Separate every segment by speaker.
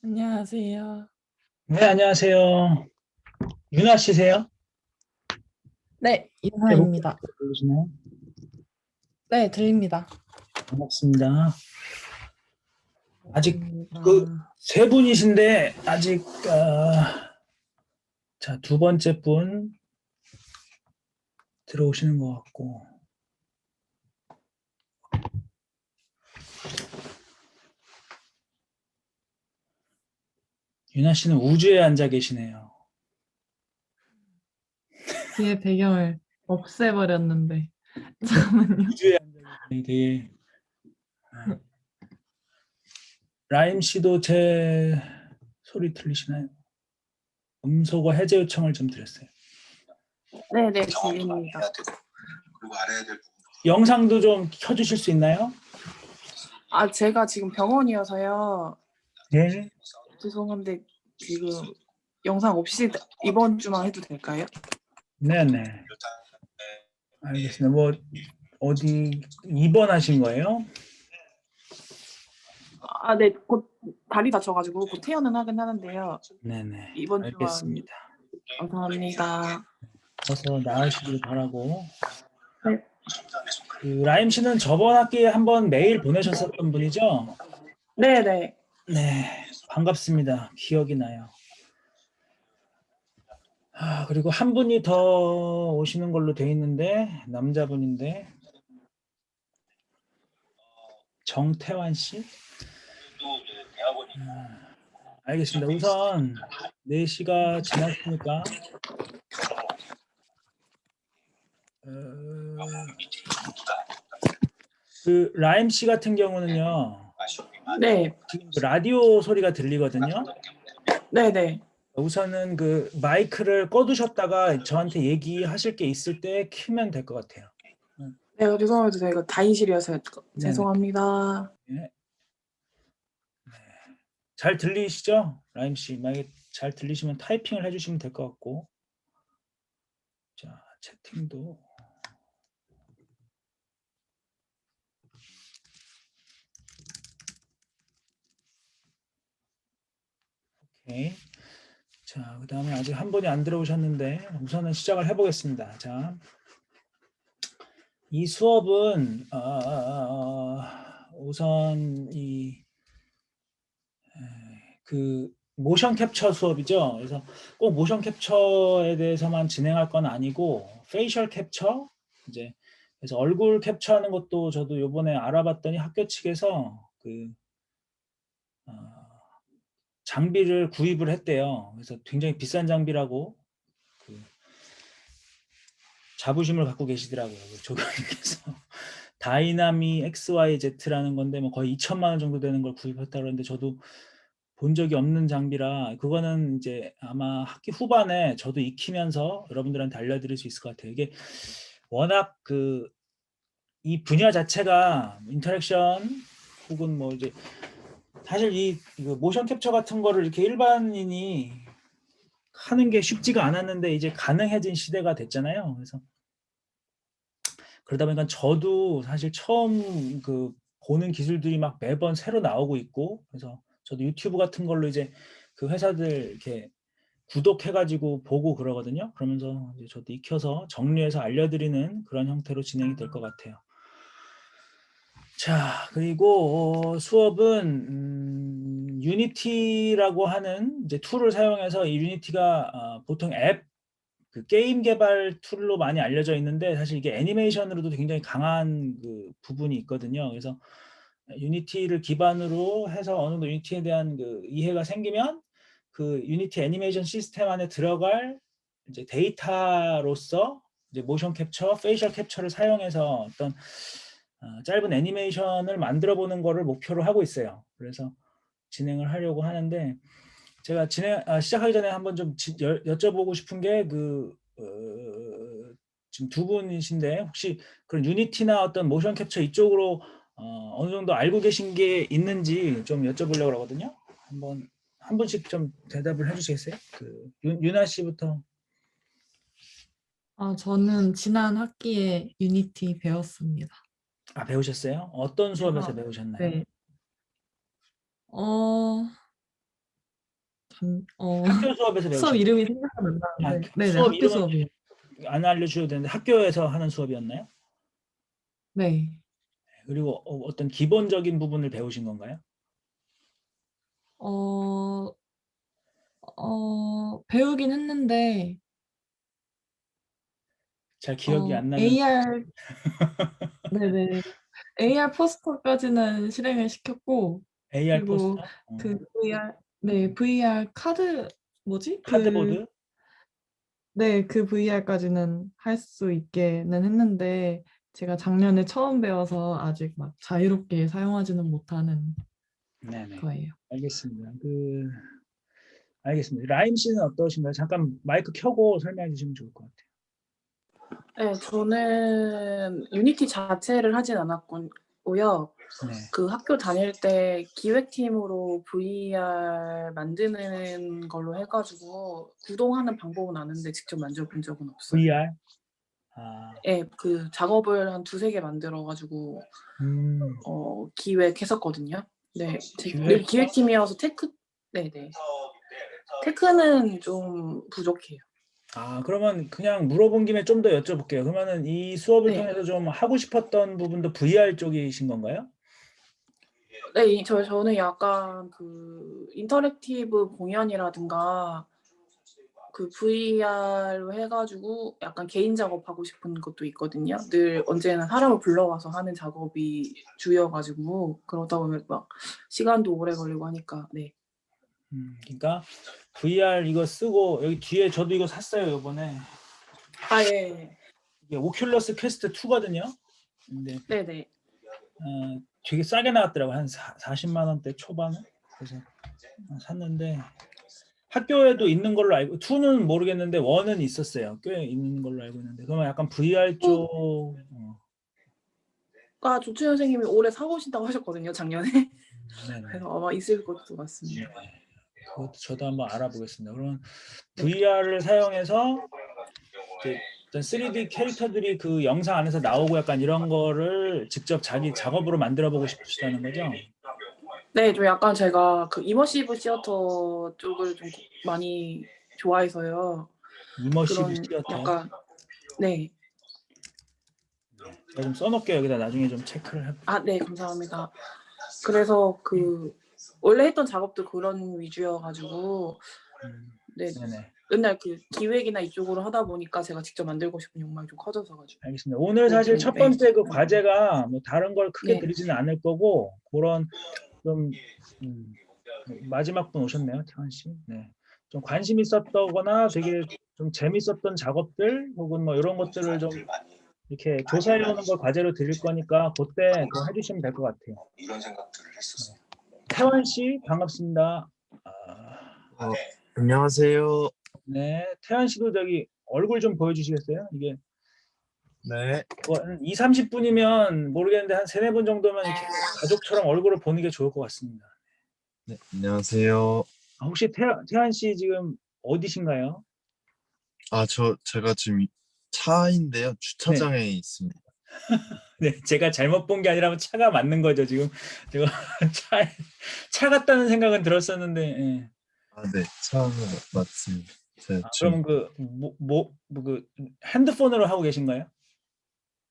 Speaker 1: 안녕하세요.
Speaker 2: 네, 안녕하세요. 유나 씨세요?
Speaker 1: 네,
Speaker 2: 네, 목소리
Speaker 1: 이상입니다.
Speaker 2: 들리시나요?
Speaker 1: 네, 들립니다.
Speaker 2: 반갑습니다. 아직 그
Speaker 1: 반갑습니다.
Speaker 2: 세 분이신데 아직 자, 두 번째 분 들어오시는 것 같고 유나 씨는 우주에 앉아 계시네요.
Speaker 1: 뒤에 배경을 없애버렸는데. 잠깐만요.
Speaker 2: 우주에 앉아 계시네. 되게 라임 씨도 제 소리 들리시나요? 음소거 해제 요청을 좀 드렸어요.
Speaker 3: 네네, 들립니다.
Speaker 2: 영상도 좀 켜주실 수 있나요?
Speaker 3: 아, 제가 지금 병원이어서요.
Speaker 2: 네.
Speaker 3: 죄송한데 지금 영상 없이 이번 주만 해도 될까요?
Speaker 2: 네네. 알겠습니다. 뭐 어디 입원하신 거예요?
Speaker 3: 아, 네, 곧 다리 다쳐가지고 곧 퇴원은 하긴 하는데요.
Speaker 2: 네네.
Speaker 3: 이번 주만.
Speaker 2: 알겠습니다.
Speaker 3: 감사합니다.
Speaker 2: 어서 나으시길 바라고.
Speaker 3: 네.
Speaker 2: 그 라임 씨는 저번 학기에 한번 메일 보내셨었던 분이죠?
Speaker 3: 네네.
Speaker 2: 네, 반갑습니다. 기억이 나요. 그리고 한 분이 더 오시는 걸로 돼 있는데 남자분인데 정태환 씨? 알겠습니다. 우선 4시가 지났으니까 그 라임 씨 같은 경우는요.
Speaker 3: 네.
Speaker 2: 지금 그 라디오 소리가 들리거든요.
Speaker 3: 네네.
Speaker 2: 우선은 그 마이크를 꺼두셨다가 저한테 얘기하실 게 있을 때 키면 될 것 같아요.
Speaker 3: 네, 죄송합니다. 저희가 다인실이어서
Speaker 2: 네네.
Speaker 3: 죄송합니다.
Speaker 2: 네. 네. 잘 들리시죠? 라임 씨. 만약에 잘 들리시면 타이핑을 해주시면 될 것 같고. 자, 채팅도. 오케이. 자, 그 다음에 아직 한 분이 안 들어오셨는데 우선은 시작을 해보겠습니다. 자, 이 수업은 우선 그 모션 캡처 수업이죠. 그래서 꼭 모션 캡처에 대해서만 진행할 건 아니고 페이셜 캡처 이제 그래서 얼굴 캡처하는 것도 저도 요번에 알아봤더니 학교 측에서 그 장비를 구입을 했대요. 그래서 굉장히 비싼 장비라고 그 자부심을 갖고 계시더라고요. 그 조교님께서 다이나미 XYZ라는 건데 뭐 거의 2천만 원 정도 되는 걸 구입했다 그러는데 저도 본 적이 없는 장비라 그거는 이제 아마 학기 후반에 저도 익히면서 여러분들한테 알려드릴 수 있을 것 같아요. 이게 워낙 그 이 분야 자체가 인터랙션 혹은 뭐 이제 사실 이 모션 캡처 같은 거를 이렇게 일반인이 하는 게 쉽지가 않았는데 이제 가능해진 시대가 됐잖아요. 그래서 그러다 보니까 저도 사실 처음 그 보는 기술들이 막 매번 새로 나오고 있고 그래서 저도 유튜브 같은 걸로 이제 그 회사들 이렇게 구독해가지고 보고 그러거든요. 그러면서 이제 저도 익혀서 정리해서 알려드리는 그런 형태로 진행이 될 것 같아요. 자, 그리고 수업은 유니티라고 하는 이제 툴을 사용해서 이 유니티가 보통 앱 그 게임 개발 툴로 많이 알려져 있는데 사실 이게 애니메이션으로도 굉장히 강한 그 부분이 있거든요. 그래서 유니티를 기반으로 해서 어느 정도 유니티에 대한 그 이해가 생기면 그 유니티 애니메이션 시스템 안에 들어갈 이제 데이터로서 이제 모션 캡처, 페이셜 캡처를 사용해서 어떤 짧은 애니메이션을 만들어 보는 거를 목표로 하고 있어요. 그래서 진행을 하려고 하는데 제가 시작하기 전에 한번 좀 여쭤보고 싶은 게 지금 두 분이신데 혹시 그런 유니티나 어떤 모션 캡처 이쪽으로 어느 정도 알고 계신 게 있는지 좀 여쭤보려고 하거든요. 한번 한 분씩 좀 대답을 해주시겠어요? 그 유나 씨부터.
Speaker 1: 저는 지난 학기에 유니티 배웠습니다.
Speaker 2: 배우셨어요? 어떤 수업에서
Speaker 1: 그래서
Speaker 2: 배우셨나요?
Speaker 1: 네. 어,
Speaker 2: 학교 수업에서
Speaker 1: 수업
Speaker 2: 배우셨나요?
Speaker 1: 이름이 생각은 안
Speaker 2: 아,
Speaker 1: 나는데, 네네,
Speaker 2: 수업
Speaker 1: 학교
Speaker 2: 이름은
Speaker 1: 수업이에요.
Speaker 2: 안 알려주셔도 되는데 학교에서 하는 수업이었나요?
Speaker 1: 네.
Speaker 2: 그리고 어떤 기본적인 부분을 배우신 건가요?
Speaker 1: 어, 배우긴 했는데,
Speaker 2: 잘 기억이 안 나는
Speaker 1: AR, 네네. AR 포스터까지는 실행을 시켰고,
Speaker 2: AR
Speaker 1: 그리고
Speaker 2: 포스터,
Speaker 1: 그 VR, 네, VR 카드, 뭐지?
Speaker 2: 카드보드.
Speaker 1: 네, 그 VR까지는 할 수 있게는 했는데, 제가 작년에 처음 배워서 아직 막 자유롭게 사용하지는 못하는
Speaker 2: 네네.
Speaker 1: 거예요.
Speaker 2: 알겠습니다. 알겠습니다. 라임 씨는 어떠신가요? 잠깐 마이크 켜고 설명해 주시면 좋을 것 같아요.
Speaker 3: 네, 저는 유니티 자체를 하진 않았고요.
Speaker 2: 네.
Speaker 3: 그 학교 다닐 때 기획팀으로 VR 만드는 걸로 해가지고 구동하는 방법은 아는데 직접 만져본 적은 없어요.
Speaker 2: VR. 아,
Speaker 3: 네, 그 작업을 한 2-3개 만들어가지고 기획했었거든요. 네,
Speaker 2: 기획.
Speaker 3: 기획팀이어서 네네. 테크는 좀 부족해요.
Speaker 2: 아, 그러면 그냥 물어본 김에 좀 더 여쭤볼게요. 그러면은 이 수업을
Speaker 3: 네.
Speaker 2: 통해서 좀 하고 싶었던 부분도 VR 쪽이신 건가요?
Speaker 3: 네, 저는 약간 그 인터랙티브 공연이라든가 그 VR로 해가지고 약간 개인 작업하고 싶은 것도 있거든요. 늘 언제나 사람을 불러와서 하는 작업이 주여가지고 그러다 보면 막 시간도 오래 걸리고 하니까 네.
Speaker 2: 그러니까 VR 이거 쓰고 여기 뒤에 저도 이거 샀어요 이번에.
Speaker 3: 아 예.
Speaker 2: 이게 오큘러스 퀘스트 2거든요. 근데
Speaker 3: 네네.
Speaker 2: 되게 싸게 나왔더라고 한 40만 원대 초반에. 그래서 샀는데 학교에도 있는 걸로 알고 2는 모르겠는데 1은 있었어요. 꽤 있는 걸로 알고 있는데 그러면 약간 VR 쪽.
Speaker 3: 조채 선생님이 올해 사오신다고 하셨거든요, 작년에.
Speaker 2: 네네.
Speaker 3: 그래서 아마 있을 것도 같습니다.
Speaker 2: 그것도 저도 한번 알아보겠습니다. 그러면
Speaker 3: 네.
Speaker 2: VR을 사용해서 어떤 3D 캐릭터들이 그 영상 안에서 나오고 약간 이런 거를 직접 자기 작업으로 만들어 보고 싶으시다는 거죠?
Speaker 3: 네, 좀 약간 제가 그 이머시브 시어터 쪽을 좀 많이 좋아해서요.
Speaker 2: 이머시브
Speaker 3: 그런
Speaker 2: 시어터.
Speaker 3: 약간 네.
Speaker 2: 제가 좀 써놓을게요. 여기다 나중에 좀 체크를 해볼게요.
Speaker 3: 아, 네, 감사합니다. 그래서 그 원래 했던 작업도 그런 위주여가지고 네,
Speaker 2: 네네.
Speaker 3: 맨날 그 기획이나 이쪽으로 하다 보니까 제가 직접 만들고 싶은 욕망이 좀 커져서가지고.
Speaker 2: 알겠습니다. 오늘 사실 첫
Speaker 3: 네.
Speaker 2: 번째 그 과제가 뭐 다른 걸 크게
Speaker 3: 네.
Speaker 2: 드리지는 않을 거고 그런 좀 마지막 분 오셨네요, 태환 씨. 네. 좀 관심 있었거나 되게 좀 재밌었던 작업들 혹은 뭐 이런 것들을 좀 이렇게 조사해 오는 걸 과제로 드릴 거니까 그때 그거 해주시면 될 것 같아요. 네. 태환 씨 반갑습니다.
Speaker 4: 안녕하세요.
Speaker 2: 네, 태환 씨도 저기 얼굴 좀 보여주시겠어요? 이게
Speaker 4: 네.
Speaker 2: 뭐 한 20-30분이면 모르겠는데 한 3-4분 정도면 이렇게 가족처럼 얼굴을 보는 게 좋을 것 같습니다.
Speaker 4: 네, 안녕하세요.
Speaker 2: 혹시 태환 씨 지금 어디신가요?
Speaker 4: 제가 지금 차인데요. 주차장에 있습니다.
Speaker 2: 네, 제가 잘못 본 게 아니라 차가 맞는 거죠, 지금. 제가 차 같다는 생각은 들었었는데. 예.
Speaker 4: 네, 차 맞습니다. 제가 지금
Speaker 2: 그러면 그 핸드폰으로 하고 계신가요?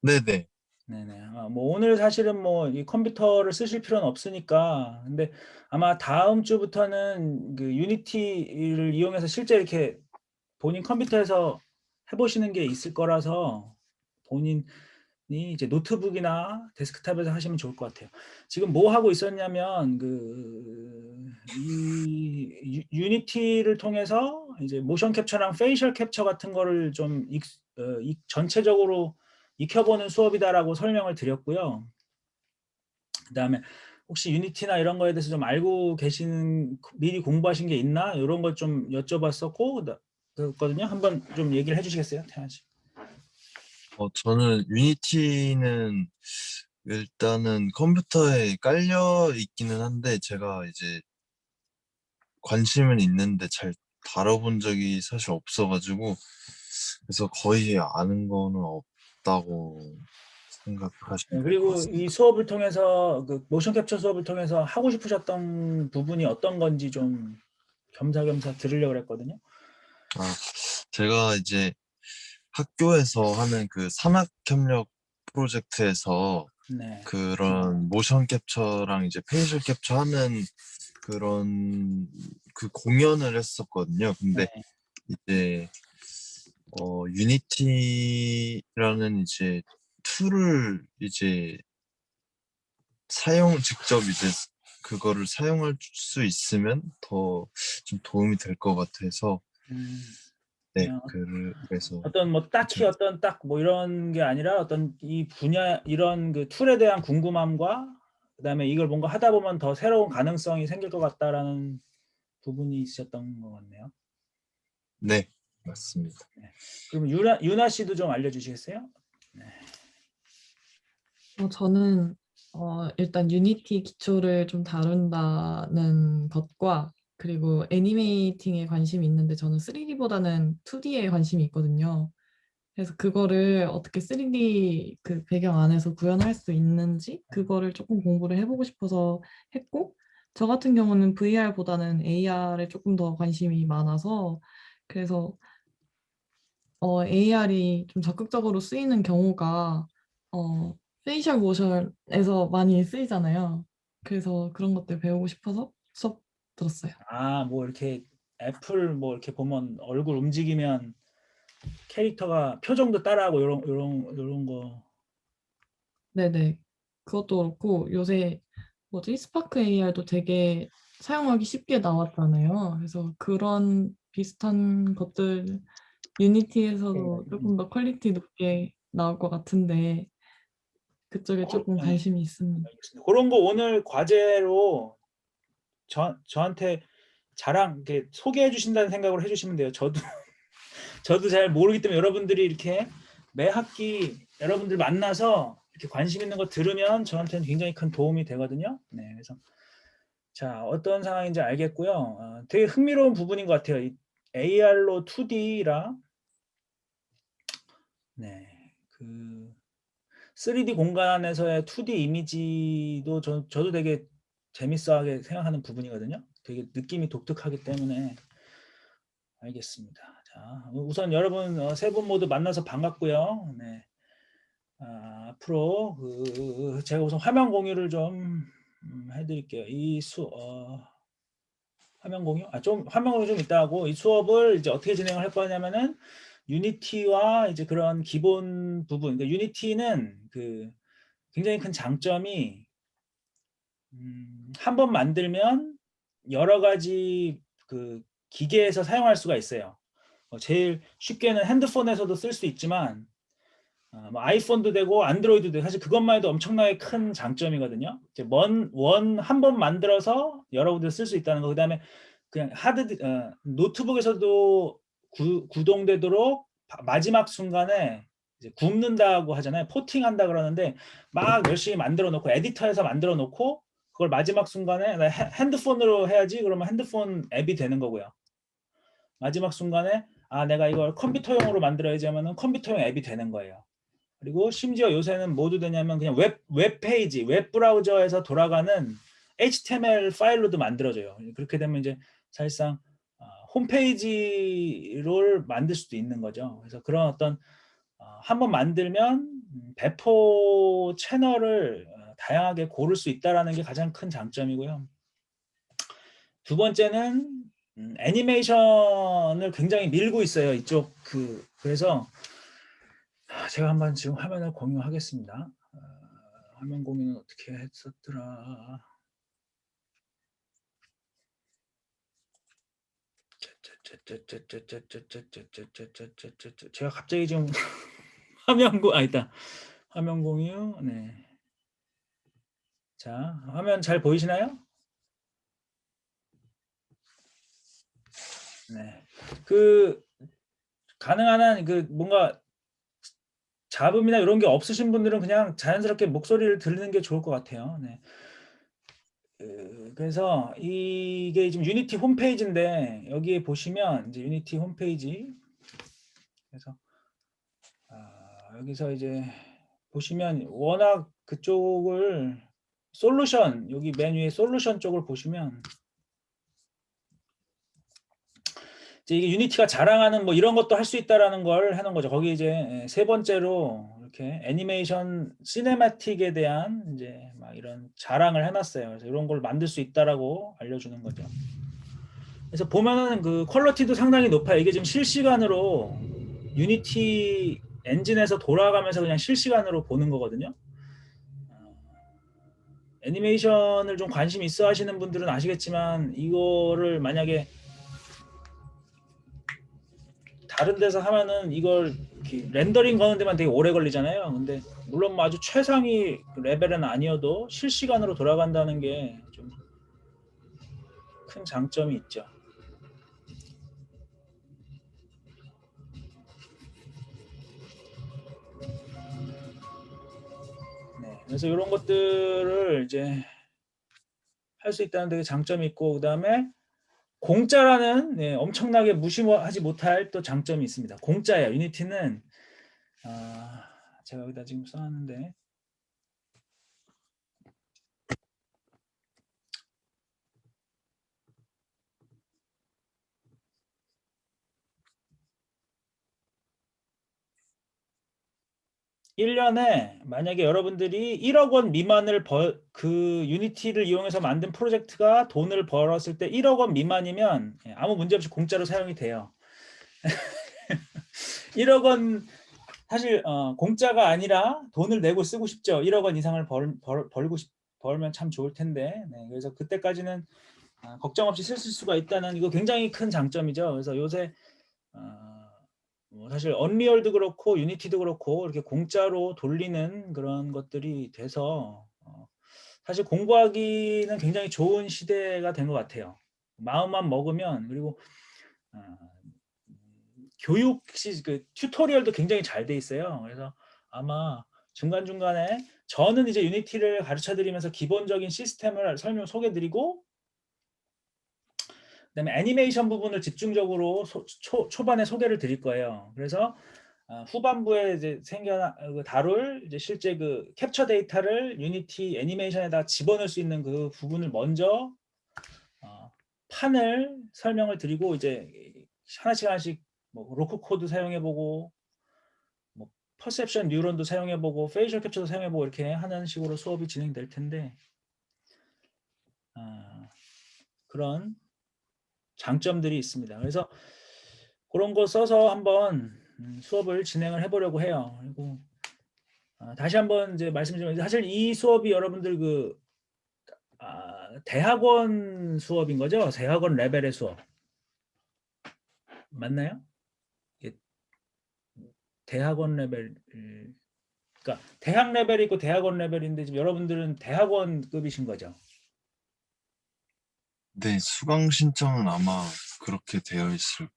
Speaker 4: 네네.
Speaker 2: 네네. 뭐 오늘 사실은 뭐 이 컴퓨터를 쓰실 필요는 없으니까. 근데 아마 다음 주부터는 그 유니티를 이용해서 실제 이렇게 본인 컴퓨터에서 해보시는 게 있을 거라서 본인이 이제 노트북이나 데스크탑에서 하시면 좋을 것 같아요. 지금 뭐 하고 있었냐면 이 유니티를 통해서 이제 모션 캡처랑 페이셜 캡처 같은 거를 좀 전체적으로 익혀보는 수업이다라고 설명을 드렸고요. 그다음에 혹시 유니티나 이런 거에 대해서 좀 알고 계시는 미리 공부하신 게 있나 이런 걸 좀 여쭤봤었고 그랬거든요. 한번 좀 얘기를 해주시겠어요, 태환 씨?
Speaker 4: 저는 유니티는 일단은 컴퓨터에 깔려 있기는 한데 제가 이제 관심은 있는데 잘 다뤄본 적이 사실 없어가지고 그래서 거의 아는 거는 없다고 생각하시면 될 것
Speaker 2: 그리고
Speaker 4: 같습니다.
Speaker 2: 이 수업을 통해서 그 모션 캡처 수업을 통해서 하고 싶으셨던 부분이 어떤 건지 좀 겸사겸사 들으려고 그랬거든요.
Speaker 4: 아, 제가 이제 학교에서 하는 그 산학협력 프로젝트에서
Speaker 2: 네.
Speaker 4: 그런 모션 캡처랑 이제 페이셜 캡처하는 그런 그 공연을 했었거든요. 근데
Speaker 2: 네.
Speaker 4: 이제 유니티라는 이제 툴을 이제 직접 이제 그거를 사용할 수 있으면 더 좀 도움이 될 것 같아서 네,
Speaker 2: 그냥
Speaker 4: 그래서
Speaker 2: 어떤 뭐 딱히 어떤 딱 뭐 이런 게 아니라 어떤 이 분야 이런 그 툴에 대한 궁금함과 그다음에 이걸 뭔가 하다 보면 더 새로운 가능성이 생길 것 같다라는 부분이 있으셨던 것 같네요.
Speaker 4: 네, 맞습니다.
Speaker 2: 그럼 유나 씨도 좀 알려주시겠어요?
Speaker 1: 저는 일단 유니티 기초를 좀 다룬다는 것과 그리고 애니메이팅에 관심이 있는데 저는 3D보다는 2D에 관심이 있거든요. 그래서 그거를 어떻게 3D 그 배경 안에서 구현할 수 있는지 그거를 조금 공부를 해보고 싶어서 했고 저 같은 경우는 VR보다는 AR에 조금 더 관심이 많아서 그래서 AR이 좀 적극적으로 쓰이는 경우가 페이셜 모션에서 많이 쓰이잖아요. 그래서 그런 것들 배우고 싶어서 수업 들었어요.
Speaker 2: 아, 뭐 이렇게 애플 뭐 이렇게 보면 얼굴 움직이면 캐릭터가 표정도 따라하고 요런 거.
Speaker 1: 네네. 그것도 그렇고 요새 뭐지? 스파크 AR도 되게 사용하기 쉽게 나왔잖아요. 그래서 그런 비슷한 것들 유니티에서도 조금 더 퀄리티 높게 나올 것 같은데 그쪽에 조금
Speaker 2: 네,
Speaker 1: 관심이 있습니다.
Speaker 2: 알겠습니다. 그런 거 오늘 과제로 저한테 이렇게 소개해 주신다는 생각으로 해주시면 돼요. 저도 잘 모르기 때문에 여러분들이 이렇게 매 학기 여러분들 만나서 이렇게 관심 있는 거 들으면 저한테는 굉장히 큰 도움이 되거든요. 네, 그래서 자, 어떤 상황인지 알겠고요. 되게 흥미로운 부분인 것 같아요. 이 AR로 2D라 네, 그 3D 공간에서의 2D 이미지도 저도 되게 재밌어하게 생각하는 부분이거든요. 되게 느낌이 독특하기 때문에 알겠습니다. 자, 우선 여러분 세 분 모두 만나서 반갑고요. 네. 앞으로 제가 우선 화면 공유를 좀 해드릴게요. 화면 공유? 좀 화면 공유 좀 이따 하고 이 수업을 이제 어떻게 진행을 할 거냐면은 유니티와 이제 그런 기본 부분. 그러니까 유니티는 그 굉장히 큰 장점이 한 번 만들면 여러 가지 그 기계에서 사용할 수가 있어요. 제일 쉽게는 핸드폰에서도 쓸 수 있지만 뭐 아이폰도 되고 안드로이드도 되고 사실 그것만 해도 엄청나게 큰 장점이거든요. 이제 한 번 만들어서 여러분들 쓸 수 있다는 거. 그다음에 그냥 노트북에서도 구동되도록 마지막 순간에 이제 굽는다고 하잖아요. 포팅한다 그러는데 막 열심히 만들어 놓고 에디터에서 만들어 놓고 그걸 마지막 순간에 나 핸드폰으로 해야지 그러면 핸드폰 앱이 되는 거고요. 마지막 순간에 내가 이걸 컴퓨터용으로 만들어야지 하면은 컴퓨터용 앱이 되는 거예요. 그리고 심지어 요새는 뭐도 되냐면 그냥 웹페이지, 웹브라우저에서 돌아가는 HTML 파일로도 만들어져요. 그렇게 되면 이제 사실상 홈페이지를 만들 수도 있는 거죠. 그래서 그런 어떤 한번 만들면 배포 채널을 다양하게 고를 수 있다는 게 가장 큰 장점이고요. 두 번째는 애니메이션을 굉장히 밀고 있어요. 이쪽 그래서 제가 한번 지금 화면을 공유하겠습니다. 화면 공유는 어떻게 했었더라? 제가 갑자기 지금 화면 공유. 네. 자, 화면 잘 보이시나요? 네. 가능한 한 뭔가 잡음이나 이런 게 없으신 분들은 그냥 자연스럽게 목소리를 들리는 게 좋을 것 같아요. 네. 그래서 이게 지금 유니티 홈페이지인데 여기에 보시면 이제 유니티 홈페이지 그래서 여기서 이제 보시면 워낙 그쪽을 솔루션 여기 맨 위에 솔루션 쪽을 보시면 이제 이게 유니티가 자랑하는 뭐 이런 것도 할 수 있다라는 걸 해놓은 거죠. 거기 이제 세 번째로 이렇게 애니메이션 시네마틱에 대한 이제 막 이런 자랑을 해놨어요. 그래서 이런 걸 만들 수 있다라고 알려주는 거죠. 그래서 보면은 그 퀄리티도 상당히 높아요. 이게 지금 실시간으로 유니티 엔진에서 돌아가면서 그냥 실시간으로 보는 거거든요. 애니메이션을 좀 관심 있어 하시는 분들은 아시겠지만 이거를 만약에 다른 데서 하면은 이걸 이렇게 렌더링 거는 데만 되게 오래 걸리잖아요. 근데 물론 뭐 아주 최상위 레벨은 아니어도 실시간으로 돌아간다는 게 좀 큰 장점이 있죠. 네, 그래서 이런 것들을 이제 할 수 있다는 되게 장점이 있고, 그 다음에 공짜라는 엄청나게 무시하지 못할 또 장점이 있습니다. 공짜예요. 유니티는 제가 여기다 지금 써놨는데 1년에 만약에 여러분들이 1억 원 미만을 그 유니티를 이용해서 만든 프로젝트가 돈을 벌었을 때 1억 원 미만이면 아무 문제 없이 공짜로 사용이 돼요. 1억 원 사실 공짜가 아니라 돈을 내고 쓰고 싶죠. 1억 원 이상을 벌면 참 좋을 텐데. 네, 그래서 그때까지는 걱정 없이 쓸 수가 있다는 이거 굉장히 큰 장점이죠. 그래서 요새 뭐 사실 언리얼도 그렇고 유니티도 그렇고 이렇게 공짜로 돌리는 그런 것들이 돼서 사실 공부하기는 굉장히 좋은 시대가 된 것 같아요. 마음만 먹으면. 그리고 교육 그 튜토리얼도 굉장히 잘 돼 있어요. 그래서 아마 중간중간에 저는 이제 유니티를 가르쳐 드리면서 기본적인 시스템을 소개드리고, 그다음에 애니메이션 부분을 집중적으로 초반에 소개를 드릴 거예요. 그래서 후반부에 이제 다룰 이제 실제 그 캡처 데이터를 유니티 애니메이션에다 집어넣을 수 있는 그 부분을 먼저 판을 설명을 드리고, 이제 하나씩 뭐 로크 코드 사용해보고, 뭐 퍼셉션 뉴런도 사용해보고, 페이셜 캡처도 사용해보고 이렇게 하는 식으로 수업이 진행될 텐데, 그런 장점들이 있습니다. 그래서 그런 거 써서 한번 수업을 진행을 해보려고 해요. 그리고 다시 한번 이제 말씀드리면, 사실 이 수업이 여러분들 그 대학원 수업인 거죠? 대학원 레벨의 수업 맞나요? 대학원 레벨, 그러니까 대학 레벨이 있고 대학원 레벨인데 지금 여러분들은 대학원급이신 거죠?
Speaker 4: 네, 수강 신청은 아마 그렇게 되어 있을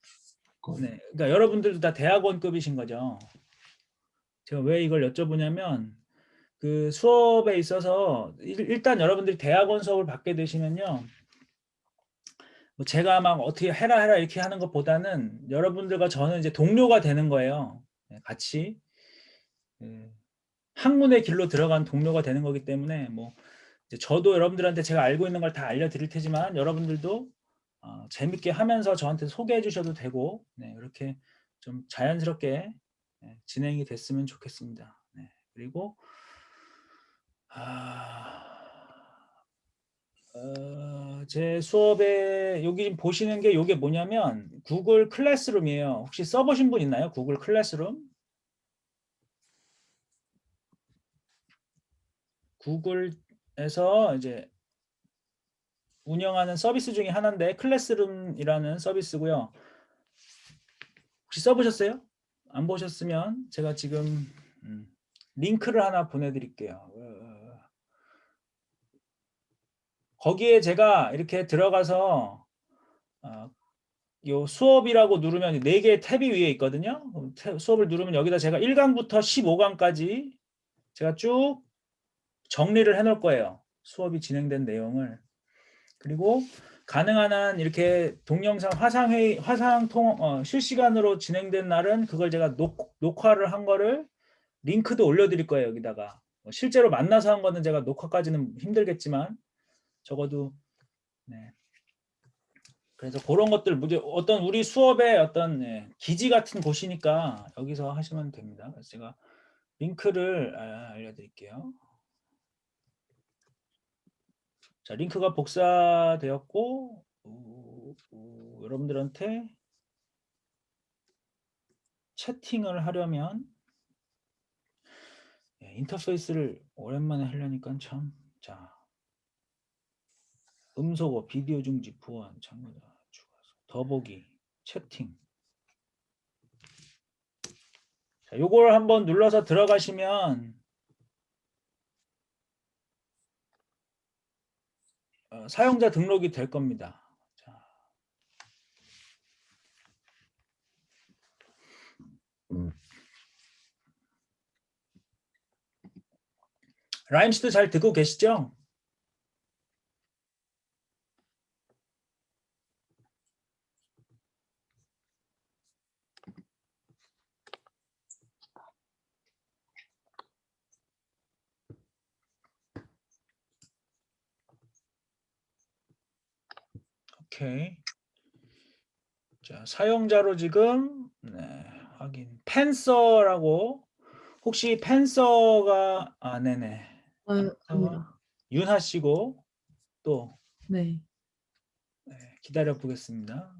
Speaker 4: 거예요.
Speaker 2: 네, 그러니까 여러분들도 다 대학원급이신 거죠. 제가 왜 이걸 여쭤보냐면, 그 수업에 있어서 일단 여러분들이 대학원 수업을 받게 되시면요, 뭐 제가 막 어떻게 해라 이렇게 하는 것보다는 여러분들과 저는 이제 동료가 되는 거예요. 같이 학문의 길로 들어간 동료가 되는 거기 때문에, 뭐 이제 저도 여러분들한테 제가 알고 있는 걸 다 알려드릴 테지만 여러분들도 재밌게 하면서 저한테 소개해 주셔도 되고, 네, 이렇게 좀 자연스럽게 진행이 됐으면 좋겠습니다. 네, 그리고 제 수업에 여기 보시는 게 이게 뭐냐면 구글 클래스룸이에요. 혹시 써보신 분 있나요? 구글 클래스룸? 구글에서 이제 운영하는 서비스 중에 하나인데 클래스룸이라는 서비스고요. 혹시 써보셨어요? 안 보셨으면 제가 지금 링크를 하나 보내드릴게요. 거기에 제가 이렇게 들어가서 요 수업이라고 누르면 4개의 탭이 위에 있거든요. 수업을 누르면 여기다 제가 1강부터 15강까지 제가 쭉 정리를 해 놓을 거예요. 수업이 진행된 내용을. 그리고 가능한 한 이렇게 동영상 화상회의, 실시간으로 진행된 날은 그걸 제가 녹화를 한 거를 링크도 올려드릴 거예요. 여기다가. 실제로 만나서 한 거는 제가 녹화까지는 힘들겠지만 적어도, 네. 그래서 그런 것들 이제 어떤 우리 수업의 어떤 기지 같은 곳이니까 여기서 하시면 됩니다. 그래서 제가 링크를 알려드릴게요. 자, 링크가 복사되었고 여러분들한테 채팅을 하려면 인터페이스를 오랜만에 하려니까 참. 자, 음소거, 비디오 중지, 보안, 참고자, 추가서, 더보기, 채팅. 자, 요걸 한번 눌러서 들어가시면 사용자 등록이 될 겁니다. 자. 라임씨도 잘 듣고 계시죠? 오케이. 자, 사용자로 지금 확인. 펜서라고 혹시 펜서가 네네.
Speaker 1: 아닙니다.
Speaker 2: 윤하 씨고 또
Speaker 1: 네.
Speaker 2: 기다려 보겠습니다.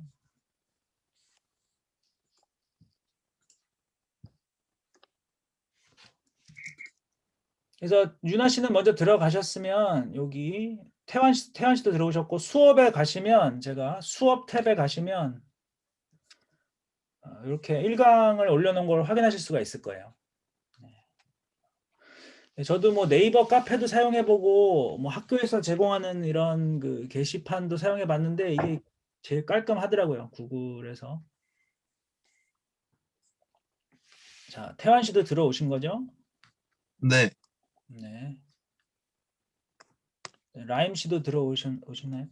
Speaker 2: 그래서 윤하 씨는 먼저 들어가셨으면 여기 태환 씨도 들어오셨고 수업에 가시면 제가 수업 탭에 가시면 이렇게 1강을 올려놓은 걸 확인하실 수가 있을 거예요. 저도 뭐 네이버 카페도 사용해보고 뭐 학교에서 제공하는 이런 그 게시판도 사용해봤는데 이게 제일 깔끔하더라고요. 구글에서. 자, 태환 씨도 들어오신 거죠?
Speaker 4: 네.
Speaker 2: 네. 라임 씨도 오셨나요?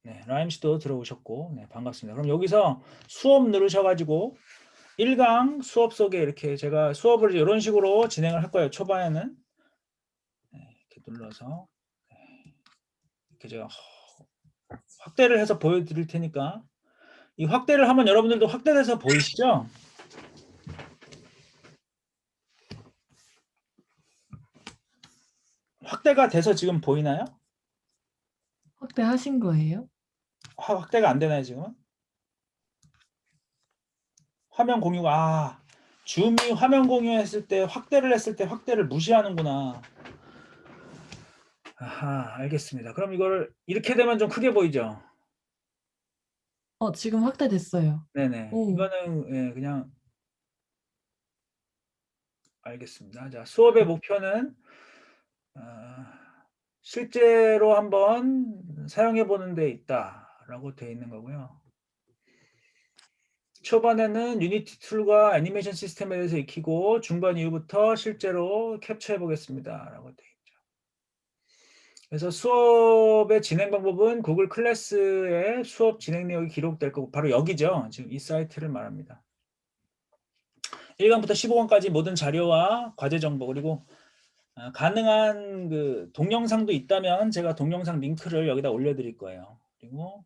Speaker 2: 네, 라임 씨도 들어오셨고, 네, 반갑습니다. 그럼 여기서 수업 누르셔가지고 1강 수업 속에 이렇게 제가 수업을 이런 식으로 진행을 할 거예요. 초반에는 이렇게 눌러서 이렇게 제가 확대를 해서 보여드릴 테니까 이 확대를 하면 여러분들도 확대돼서 보이시죠? 확대가 돼서 지금 보이나요?
Speaker 1: 확대하신 거예요?
Speaker 2: 확대가 안 되나요 지금? 화면 공유가 줌이 화면 공유했을 때 확대를 했을 때 확대를 무시하는구나. 아하, 알겠습니다. 그럼 이거를 이렇게 되면 좀 크게 보이죠?
Speaker 1: 지금 확대됐어요.
Speaker 2: 네네.
Speaker 1: 오.
Speaker 2: 이거는 그냥 알겠습니다. 자, 수업의 목표는 실제로 한번 사용해 보는 데 있다라고 되어 있는 거고요. 초반에는 유니티 툴과 애니메이션 시스템에 대해서 익히고 중반 이후부터 실제로 캡처해 보겠습니다. 라고 되어 있죠. 그래서 수업의 진행 방법은 구글 클래스의 수업 진행 내역이 기록될 거고 바로 여기죠. 지금 이 사이트를 말합니다. 1강부터 15강까지 모든 자료와 과제 정보 그리고 가능한 그 동영상도 있다면 제가 동영상 링크를 여기다 올려드릴 거예요. 그리고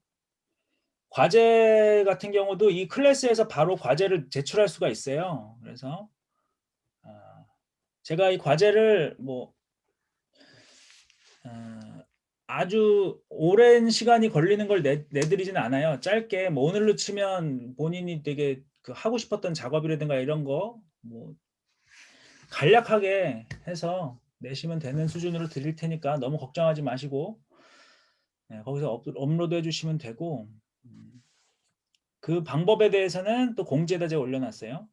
Speaker 2: 과제 같은 경우도 이 클래스에서 바로 과제를 제출할 수가 있어요. 그래서 제가 이 과제를 뭐 아주 오랜 시간이 걸리는 걸 내드리진 않아요. 짧게 뭐 오늘로 치면 본인이 되게 그 하고 싶었던 작업이라든가 이런 거 뭐 간략하게 해서 내시면 되는 수준으로 드릴 테니까 너무 걱정하지 마시고 거기서 업로드 해주시면 되고 그 방법에 대해서는 또 공지에다 제가 올려놨어요.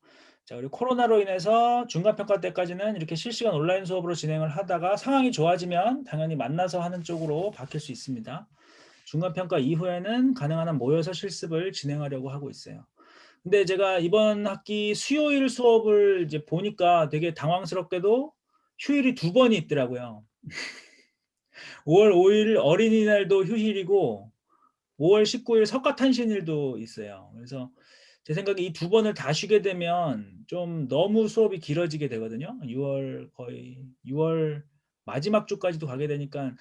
Speaker 2: 자, 그리고 코로나로 인해서 중간평가 때까지는 이렇게 실시간 온라인 수업으로 진행을 하다가 상황이 좋아지면 당연히 만나서 하는 쪽으로 바뀔 수 있습니다. 중간평가 이후에는 가능한 한 모여서 실습을 진행하려고 하고 있어요. 근데 제가 이번 학기 수요일 수업을 이제 보니까 되게 당황스럽게도 휴일이 2번이 있더라고요. 5월 5일 어린이날도 휴일이고 5월 19일 석가탄신일도 있어요. 그래서 제 생각에 이 2번을 다 쉬게 되면 좀 너무 수업이 길어지게 되거든요. 6월 마지막 주까지도 가게 되니까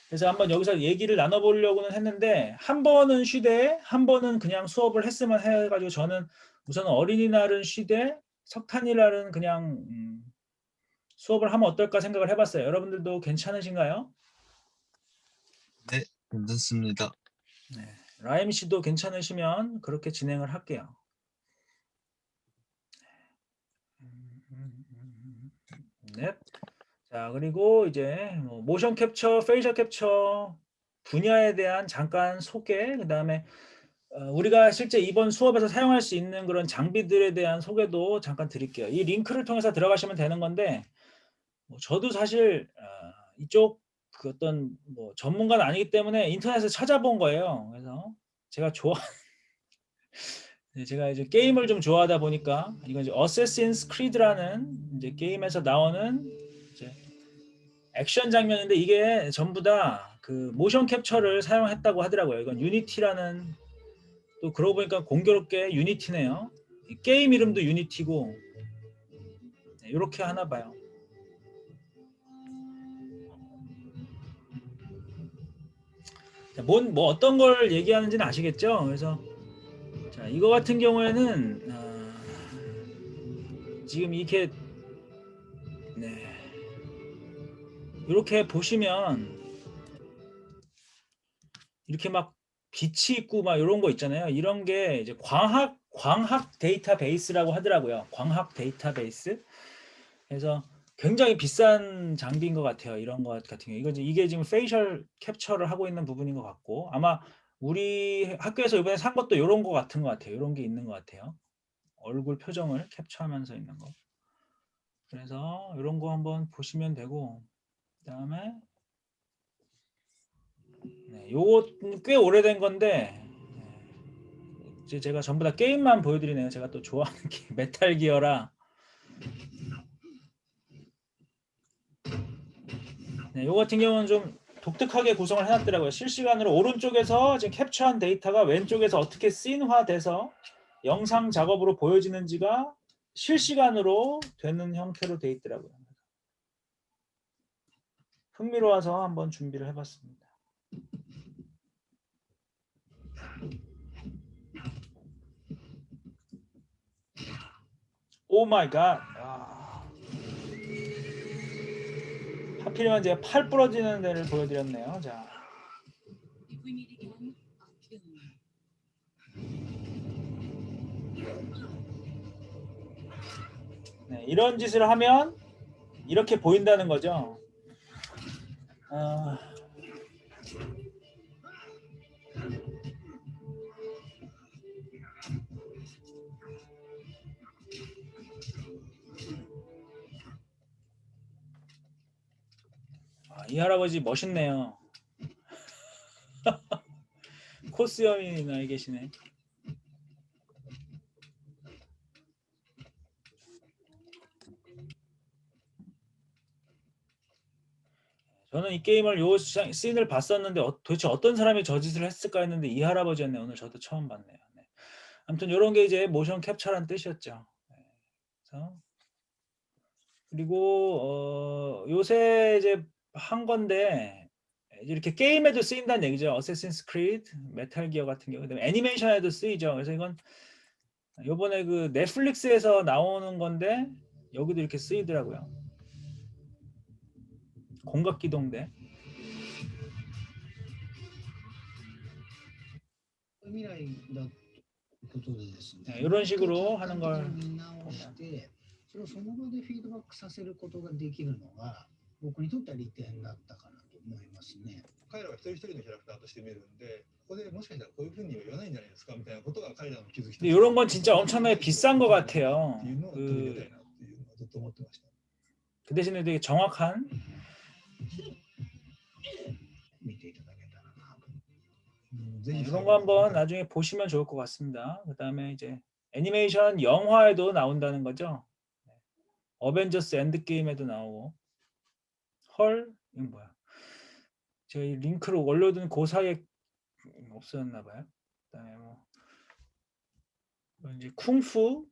Speaker 2: 그래서 한번 여기서 얘기를 나눠보려고는 했는데 한 번은 쉬되 한 번은 그냥 수업을 했으면 해가지고 저는 우선 어린이날은 쉬되 석탄이날은 그냥 수업을 하면 어떨까 생각을 해봤어요. 여러분들도 괜찮으신가요?
Speaker 4: 네, 괜찮습니다.
Speaker 2: 네. 라임 씨도 괜찮으시면 그렇게 진행을 할게요. 네. 자, 그리고 이제 뭐 모션 캡처, 페이셜 캡처 분야에 대한 잠깐 소개, 그다음에 우리가 실제 이번 수업에서 사용할 수 있는 그런 장비들에 대한 소개도 잠깐 드릴게요. 이 링크를 통해서 들어가시면 되는 건데 뭐 저도 사실 이쪽 그 어떤 뭐 전문가는 아니기 때문에 인터넷에서 찾아본 거예요. 그래서 제가 제가 이제 게임을 좀 좋아하다 보니까 이건 이제 어세신스 크리드라는 이제 게임에서 나오는 이제 액션 장면인데 이게 전부 다 그 모션 캡처를 사용했다고 하더라고요. 이건 유니티라는 또 그러고 보니까 공교롭게 유니티네요. 게임 이름도 유니티고 이렇게 하나 봐요. 뭐 어떤 걸 얘기하는지는 아시겠죠? 그래서 자, 이거 같은 경우에는 지금 이렇게 네. 이렇게 보시면 이렇게 막 빛이 있고 막 이런 거 있잖아요. 이런 게 이제 광학 데이터베이스라고 하더라고요. 광학 데이터베이스. 그래서 굉장히 비싼 장비인 것 같아요. 이런 것 같은 경우. 이게 지금 페이셜 캡처를 하고 있는 부분인 것 같고 아마 우리 학교에서 이번에 산 것도 이런 거 같은 것 같아요. 이런 게 있는 것 같아요. 얼굴 표정을 캡처하면서 있는 거. 그래서 이런 거 한번 보시면 되고 그다음에 네, 요거 꽤 오래된 건데 이제 제가 전부 다 게임만 보여드리네요. 제가 또 좋아하는 게 메탈 기어라. 네, 요 같은 경우는 좀 독특하게 구성을 해놨더라고요. 실시간으로 오른쪽에서 지금 캡처한 데이터가 왼쪽에서 어떻게 씬화돼서 영상 작업으로 보여지는지가 실시간으로 되는 형태로 돼 있더라고요. 흥미로워서 한번 준비를 해봤습니다. 오 마이 갓. 하필이면 제가 팔 부러지는 데를 보여드렸네요. 자. 네, 이런 짓을 하면 이렇게 보인다는 거죠. 이 할아버지 멋있네요. 코스염이 나 계시네. 저는 이 게임을 요 씬을 봤었는데 도대체 어떤 사람이 저 짓을 했을까 했는데 이 할아버지였네. 오늘 저도 처음 봤네요. 네. 아무튼 이런 게 이제 모션 캡처라는 뜻이었죠. 네. 그래서 그리고 요새 이제 한 건데 이렇게 게임에도 쓰인다는 얘기죠. 어세신스 크리드, 메탈 기어 같은 경우, 그다음에 애니메이션에도 쓰이죠. 그래서 이건 요번에 그 넷플릭스에서 나오는 건데 여기도 이렇게 쓰이더라고요. 공각기동대. 네, 이런 식으로 하는 걸 보면
Speaker 5: それをその場でフィードバックさせることができるのが僕にとっては利点だったかなと思いますね。彼らは一人一人のキャラクターとして見るんで、ここでもしかしたらこういうふうには言わないんじゃないですかみたいなことが彼らの気づき。
Speaker 2: 이런 건 진짜 엄청나게 비싼 것 같아요. 그 대신에 되게 정확한 이런 거 한번 나중에 보시면 좋을 것 같습니다. 그 다음에 이제 애니메이션 영화에도 나온다는 거죠. 어벤져스 엔드게임에도 나오고. 헐? 이건 뭐야? 제가 이 링크를 올려둔 그 사이에 없어졌나 봐요. 그 다음에 뭐 이제 쿵푸.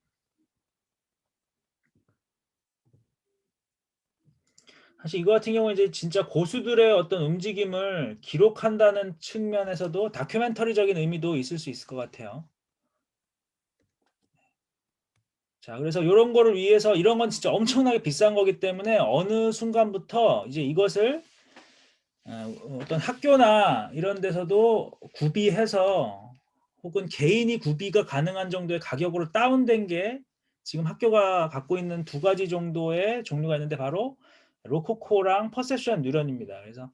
Speaker 2: 사실 이거 같은 경우는 이제 진짜 고수들의 어떤 움직임을 기록한다는 측면에서도 다큐멘터리적인 의미도 있을 수 있을 것 같아요. 자, 그래서 이런 거를 위해서 이런 건 진짜 엄청나게 비싼 거기 때문에 어느 순간부터 이제 이것을 어떤 학교나 이런 데서도 구비해서 혹은 개인이 구비가 가능한 정도의 가격으로 다운된 게 지금 학교가 갖고 있는 두 가지 정도의 종류가 있는데 바로 로코코랑 퍼셉션 뉴런입니다. 그래서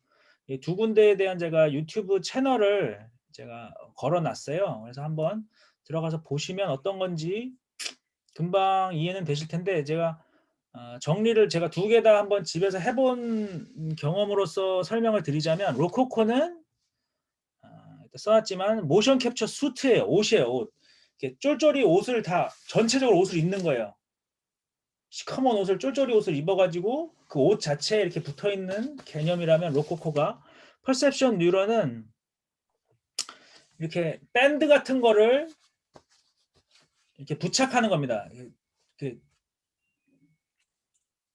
Speaker 2: 이 두 군데에 대한 제가 유튜브 채널을 제가 걸어놨어요. 그래서 한번 들어가서 보시면 어떤 건지 금방 이해는 되실 텐데 제가 정리를 제가 두 개 다 한번 집에서 해본 경험으로서 설명을 드리자면 로코코는 일단 써놨지만 모션 캡처 수트예요. 옷이에요. 옷. 이렇게 쫄쫄이 옷을 다 전체적으로 옷을 입는 거예요. 시커먼 옷을 쫄쫄이 옷을 입어가지고 그 옷 자체에 이렇게 붙어있는 개념이라면 로코코가 퍼셉션 뉴런은 이렇게 밴드 같은 거를 이렇게 부착하는 겁니다. 그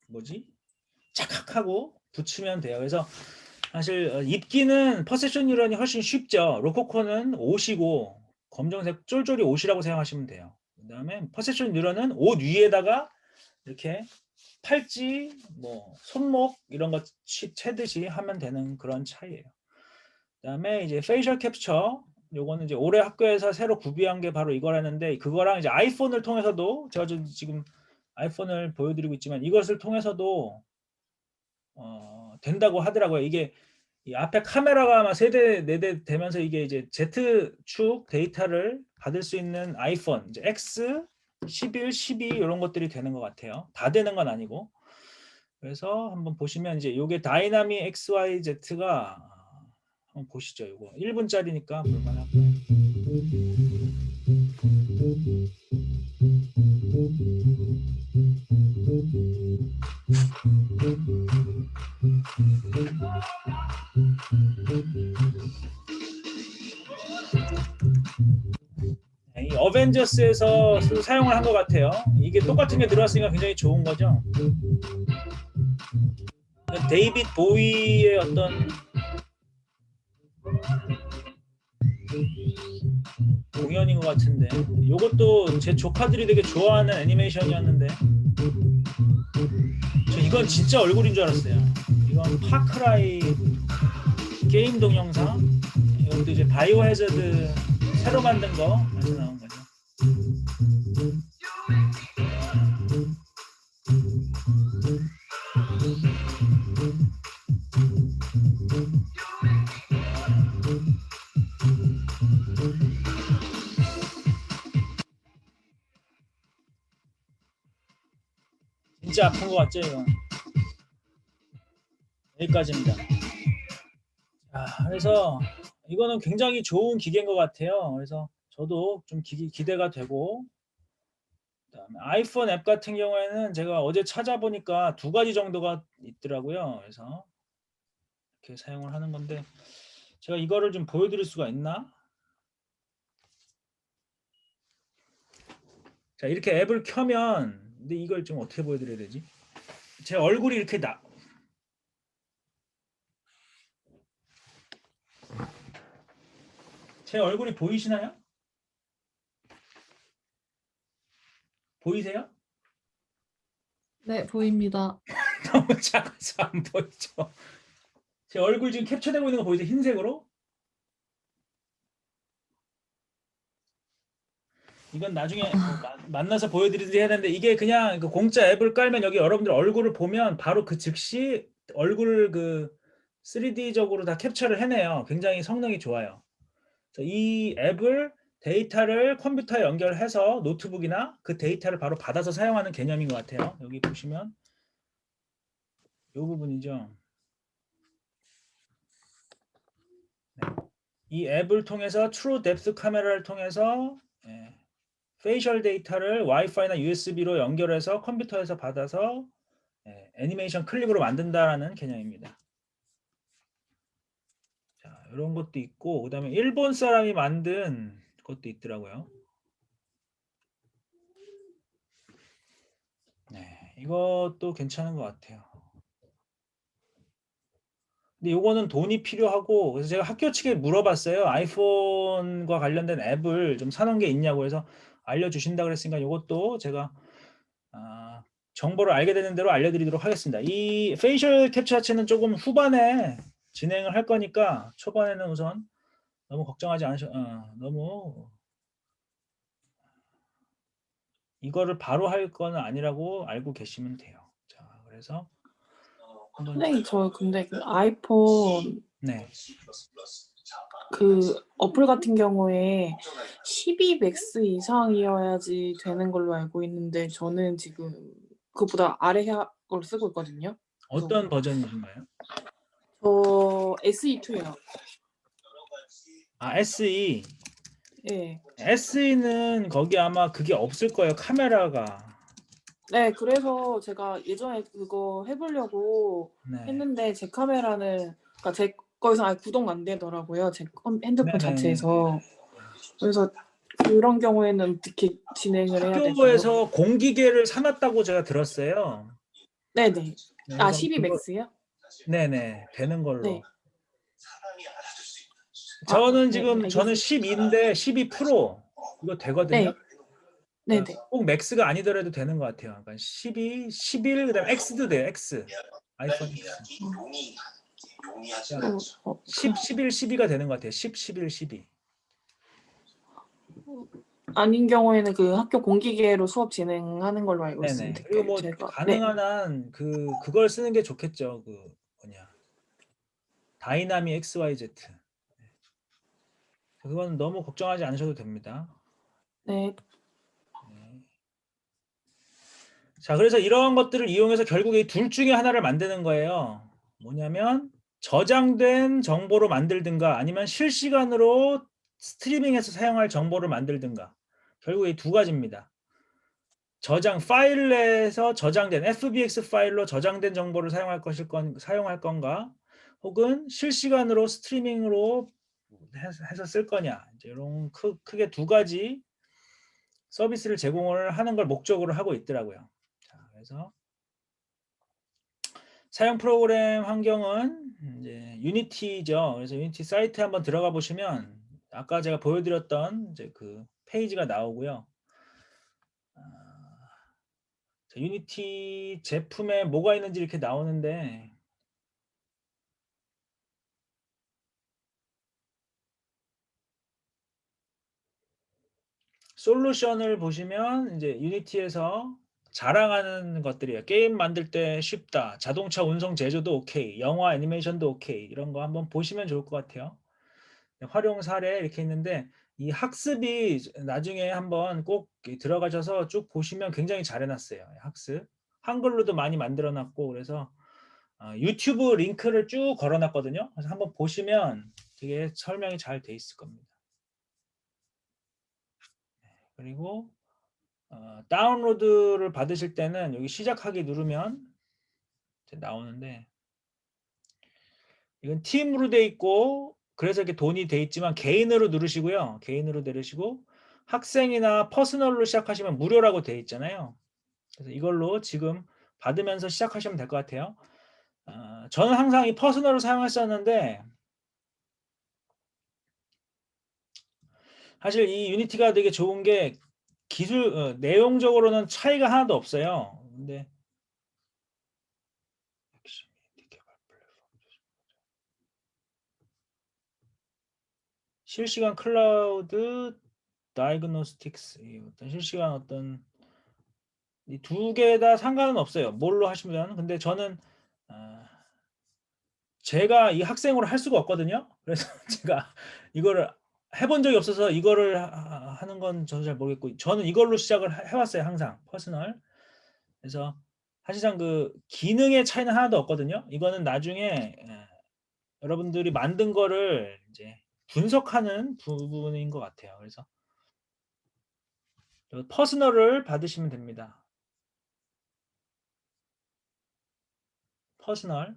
Speaker 2: 뭐지? 착각하고 붙이면 돼요. 그래서 사실 입기는 퍼셉션 뉴런이 훨씬 쉽죠. 로코코는 옷이고 검정색 쫄쫄이 옷이라고 생각하시면 돼요. 그 다음에 퍼셉션 뉴런은 옷 위에다가 이렇게 팔찌, 뭐 손목 이런 거 채듯이 하면 되는 그런 차이예요. 그 다음에 이제 페이셜 캡처 요거는 이제 올해 학교에서 새로 구비한 게 바로 이거라는데 그거랑 이제 아이폰을 통해서도 제가 지금 아이폰을 보여드리고 있지만 이것을 통해서도 된다고 하더라고요. 이게 이 앞에 카메라가 아마 3대, 4대 되면서 이게 이제 Z축 데이터를 받을 수 있는 아이폰, 이제 X, 11, 12 이런 것들이 되는 것 같아요. 다 되는 건 아니고. 그래서 한번 보시면 이제 요게 다이나믹 XYZ가 한번 보시죠. 요거 1분짜리니까 볼만할 거예요. 이 어벤져스에서 사용을 한 것 같아요. 이게 똑같은 게 들어왔으니까 굉장히 좋은 거죠. 데이빗 보위의 어떤 공연인 것 같은데 이것도 제 조카들이 되게 좋아하는 애니메이션이었는데 저 이건 진짜 얼굴인 줄 알았어요. 이건 파크라이 게임 동영상 이것도 이제 바이오 해저드 새로 만든 거에서 나온 거죠. 진짜 아픈 것 같죠 이건. 여기까지입니다. 자, 그래서 이거는 굉장히 좋은 기계인 것 같아요. 그래서 저도 좀 기대가 되고 그다음에 아이폰 앱 같은 경우에는 제가 어제 찾아보니까 2가지 정도가 있더라고요. 그래서 이렇게 사용을 하는 건데 제가 이거를 좀 보여드릴 수가 있나? 자, 이렇게 앱을 켜면 근데 이걸 좀 어떻게 보여드려야 되지? 제 얼굴이 이렇게 제 얼굴이 보이시나요? 보이세요?
Speaker 1: 네, 보입니다.
Speaker 2: 너무 작아서 안 보이죠? 제 얼굴 지금 캡처되고 있는 거 보이세요? 흰색으로? 이건 나중에 만나서 보여드리든지 해야 되는데 이게 그냥 그 공짜 앱을 깔면 여기 여러분들 얼굴을 보면 바로 그 즉시 얼굴 그 3D적으로 다 캡처를 해내요. 굉장히 성능이 좋아요. 그래서 이 앱을 데이터를 컴퓨터에 연결해서 노트북이나 그 데이터를 바로 받아서 사용하는 개념인 것 같아요. 여기 보시면 이 부분이죠. 네. 이 앱을 통해서 트루 뎁스 카메라를 통해서 페이셜 데이터를 와이파이나 USB로 연결해서 컴퓨터에서 받아서 애니메이션 클립으로 만든다라는 개념입니다. 자, 이런 것도 있고 그다음에 일본 사람이 만든 것도 있더라고요. 네, 이것도 괜찮은 것 같아요. 근데 요거는 돈이 필요하고 그래서 제가 학교 측에 물어봤어요. 아이폰과 관련된 앱을 좀 사놓은 게 있냐고 해서 알려주신다 그랬으니까 요것도 제가 정보를 알게 되는 대로 알려드리도록 하겠습니다. 이 페이셜 캡처 자체는 조금 후반에 진행을 할 거니까 초반에는 우선 너무 걱정하지 않으셔. 너무 이거를 바로 할 거는 아니라고 알고 계시면 돼요. 자, 그래서 한번
Speaker 3: 선생님 저 근데 그 아이폰
Speaker 2: 네.
Speaker 3: 그 어플 같은 경우에 12 맥스 이상이어야지 되는 걸로 알고 있는데 저는 지금 그보다 아래 걸 쓰고 있거든요.
Speaker 2: 어떤 버전이신가요?
Speaker 3: 저 SE2요.
Speaker 2: 아, SE.
Speaker 3: 예.
Speaker 2: SE는 거기 아마 그게 없을 거예요. 카메라가.
Speaker 3: 네, 그래서 제가 예전에 그거 해보려고
Speaker 2: 네.
Speaker 3: 했는데 제 카메라는 그러니까 제 거에서 아예 구동 안 되더라고요. 제 핸드폰
Speaker 2: 네네.
Speaker 3: 자체에서. 그래서 그런 경우에는 어떻게 진행을 해야 될까요?
Speaker 2: 학교에서 공기계를 사놨다고 제가 들었어요.
Speaker 3: 네네.
Speaker 2: 네,
Speaker 3: 아,
Speaker 2: 그래서
Speaker 3: 12
Speaker 2: 그거-
Speaker 3: 맥스요?
Speaker 2: 네네. 되는 걸로.
Speaker 3: 네.
Speaker 2: 저는
Speaker 3: 네,
Speaker 2: 지금 저는
Speaker 3: 알겠습니다.
Speaker 2: 12인데 12 프로 이거 되거든요.
Speaker 3: 네. 네네.
Speaker 2: 꼭 맥스가 아니더라도 되는 것 같아요. 그러니까 12, 11 그다음에 X도 돼요. X. 아이폰 X. 10, 11, 12가 되는 것 같아요. 10, 11, 12.
Speaker 3: 아닌 경우에는 그 학교 공기계로 수업 진행하는 걸로 알고
Speaker 2: 네네.
Speaker 3: 있습니다.
Speaker 2: 그리고 뭐
Speaker 3: 제가. 네.
Speaker 2: 가능한 한 그걸 쓰는 게 좋겠죠. 그 뭐냐. 다이나믹 XYZ. 그건 너무 걱정하지 않으셔도 됩니다.
Speaker 3: 네.
Speaker 2: 자, 그래서 이러한 것들을 이용해서 결국에 이 둘 중에 하나를 만드는 거예요. 뭐냐면 저장된 정보로 만들든가 아니면 실시간으로 스트리밍해서 사용할 정보를 만들든가. 결국에 이 두 가지입니다. 저장 파일 내에서 저장된 FBX 파일로 저장된 정보를 사용할 건가 혹은 실시간으로 스트리밍으로 해서 쓸 거냐. 이제 이런 크게 두 가지 서비스를 제공을 하는 걸 목적으로 하고 있더라고요. 자, 그래서 사용 프로그램 환경은 이제 유니티죠. 그래서 유니티 사이트에 한번 들어가 보시면 아까 제가 보여드렸던 이제 그 페이지가 나오고요. 자, 유니티 제품에 뭐가 있는지 이렇게 나오는데 솔루션을 보시면 이제 유니티에서 자랑하는 것들이에요. 게임 만들 때 쉽다. 자동차 운송 제조도 오케이. 영화 애니메이션도 오케이. 이런 거 한번 보시면 좋을 것 같아요. 활용 사례 이렇게 있는데 이 학습이 나중에 한번 꼭 들어가셔서 쭉 보시면 굉장히 잘 해놨어요. 학습. 한글로도 많이 만들어 놨고 그래서 유튜브 링크를 쭉 걸어 놨거든요. 그래서 한번 보시면 되게 설명이 잘 돼 있을 겁니다. 그리고 다운로드를 받으실 때는 여기 시작하기 누르면 나오는데 이건 팀으로 돼 있고 그래서 이렇게 돈이 돼 있지만 개인으로 누르시고요. 개인으로 누르시고 학생이나 퍼스널로 시작하시면 무료라고 돼 있잖아요. 그래서 이걸로 지금 받으면서 시작하시면 될 것 같아요. 저는 항상 이 퍼스널을 사용했었는데 사실 이 유니티가 되게 좋은 게 기술 내용적으로는 차이가 하나도 없어요. 근데 실시간 클라우드 다이그노스틱스 어떤 실시간 어떤 이 두 개 다 상관은 없어요. 뭘로 하시면. 근데 저는 제가 이 학생으로 할 수가 없거든요. 그래서 제가 이거를 해본 적이 없어서 이거를 하는 건 저도 잘 모르겠고 저는 이걸로 시작을 해왔어요. 항상 퍼스널. 그래서 사실상 그 기능의 차이는 하나도 없거든요. 이거는 나중에 여러분들이 만든 거를 이제 분석하는 부분인 것 같아요. 그래서 퍼스널을 받으시면 됩니다. 퍼스널.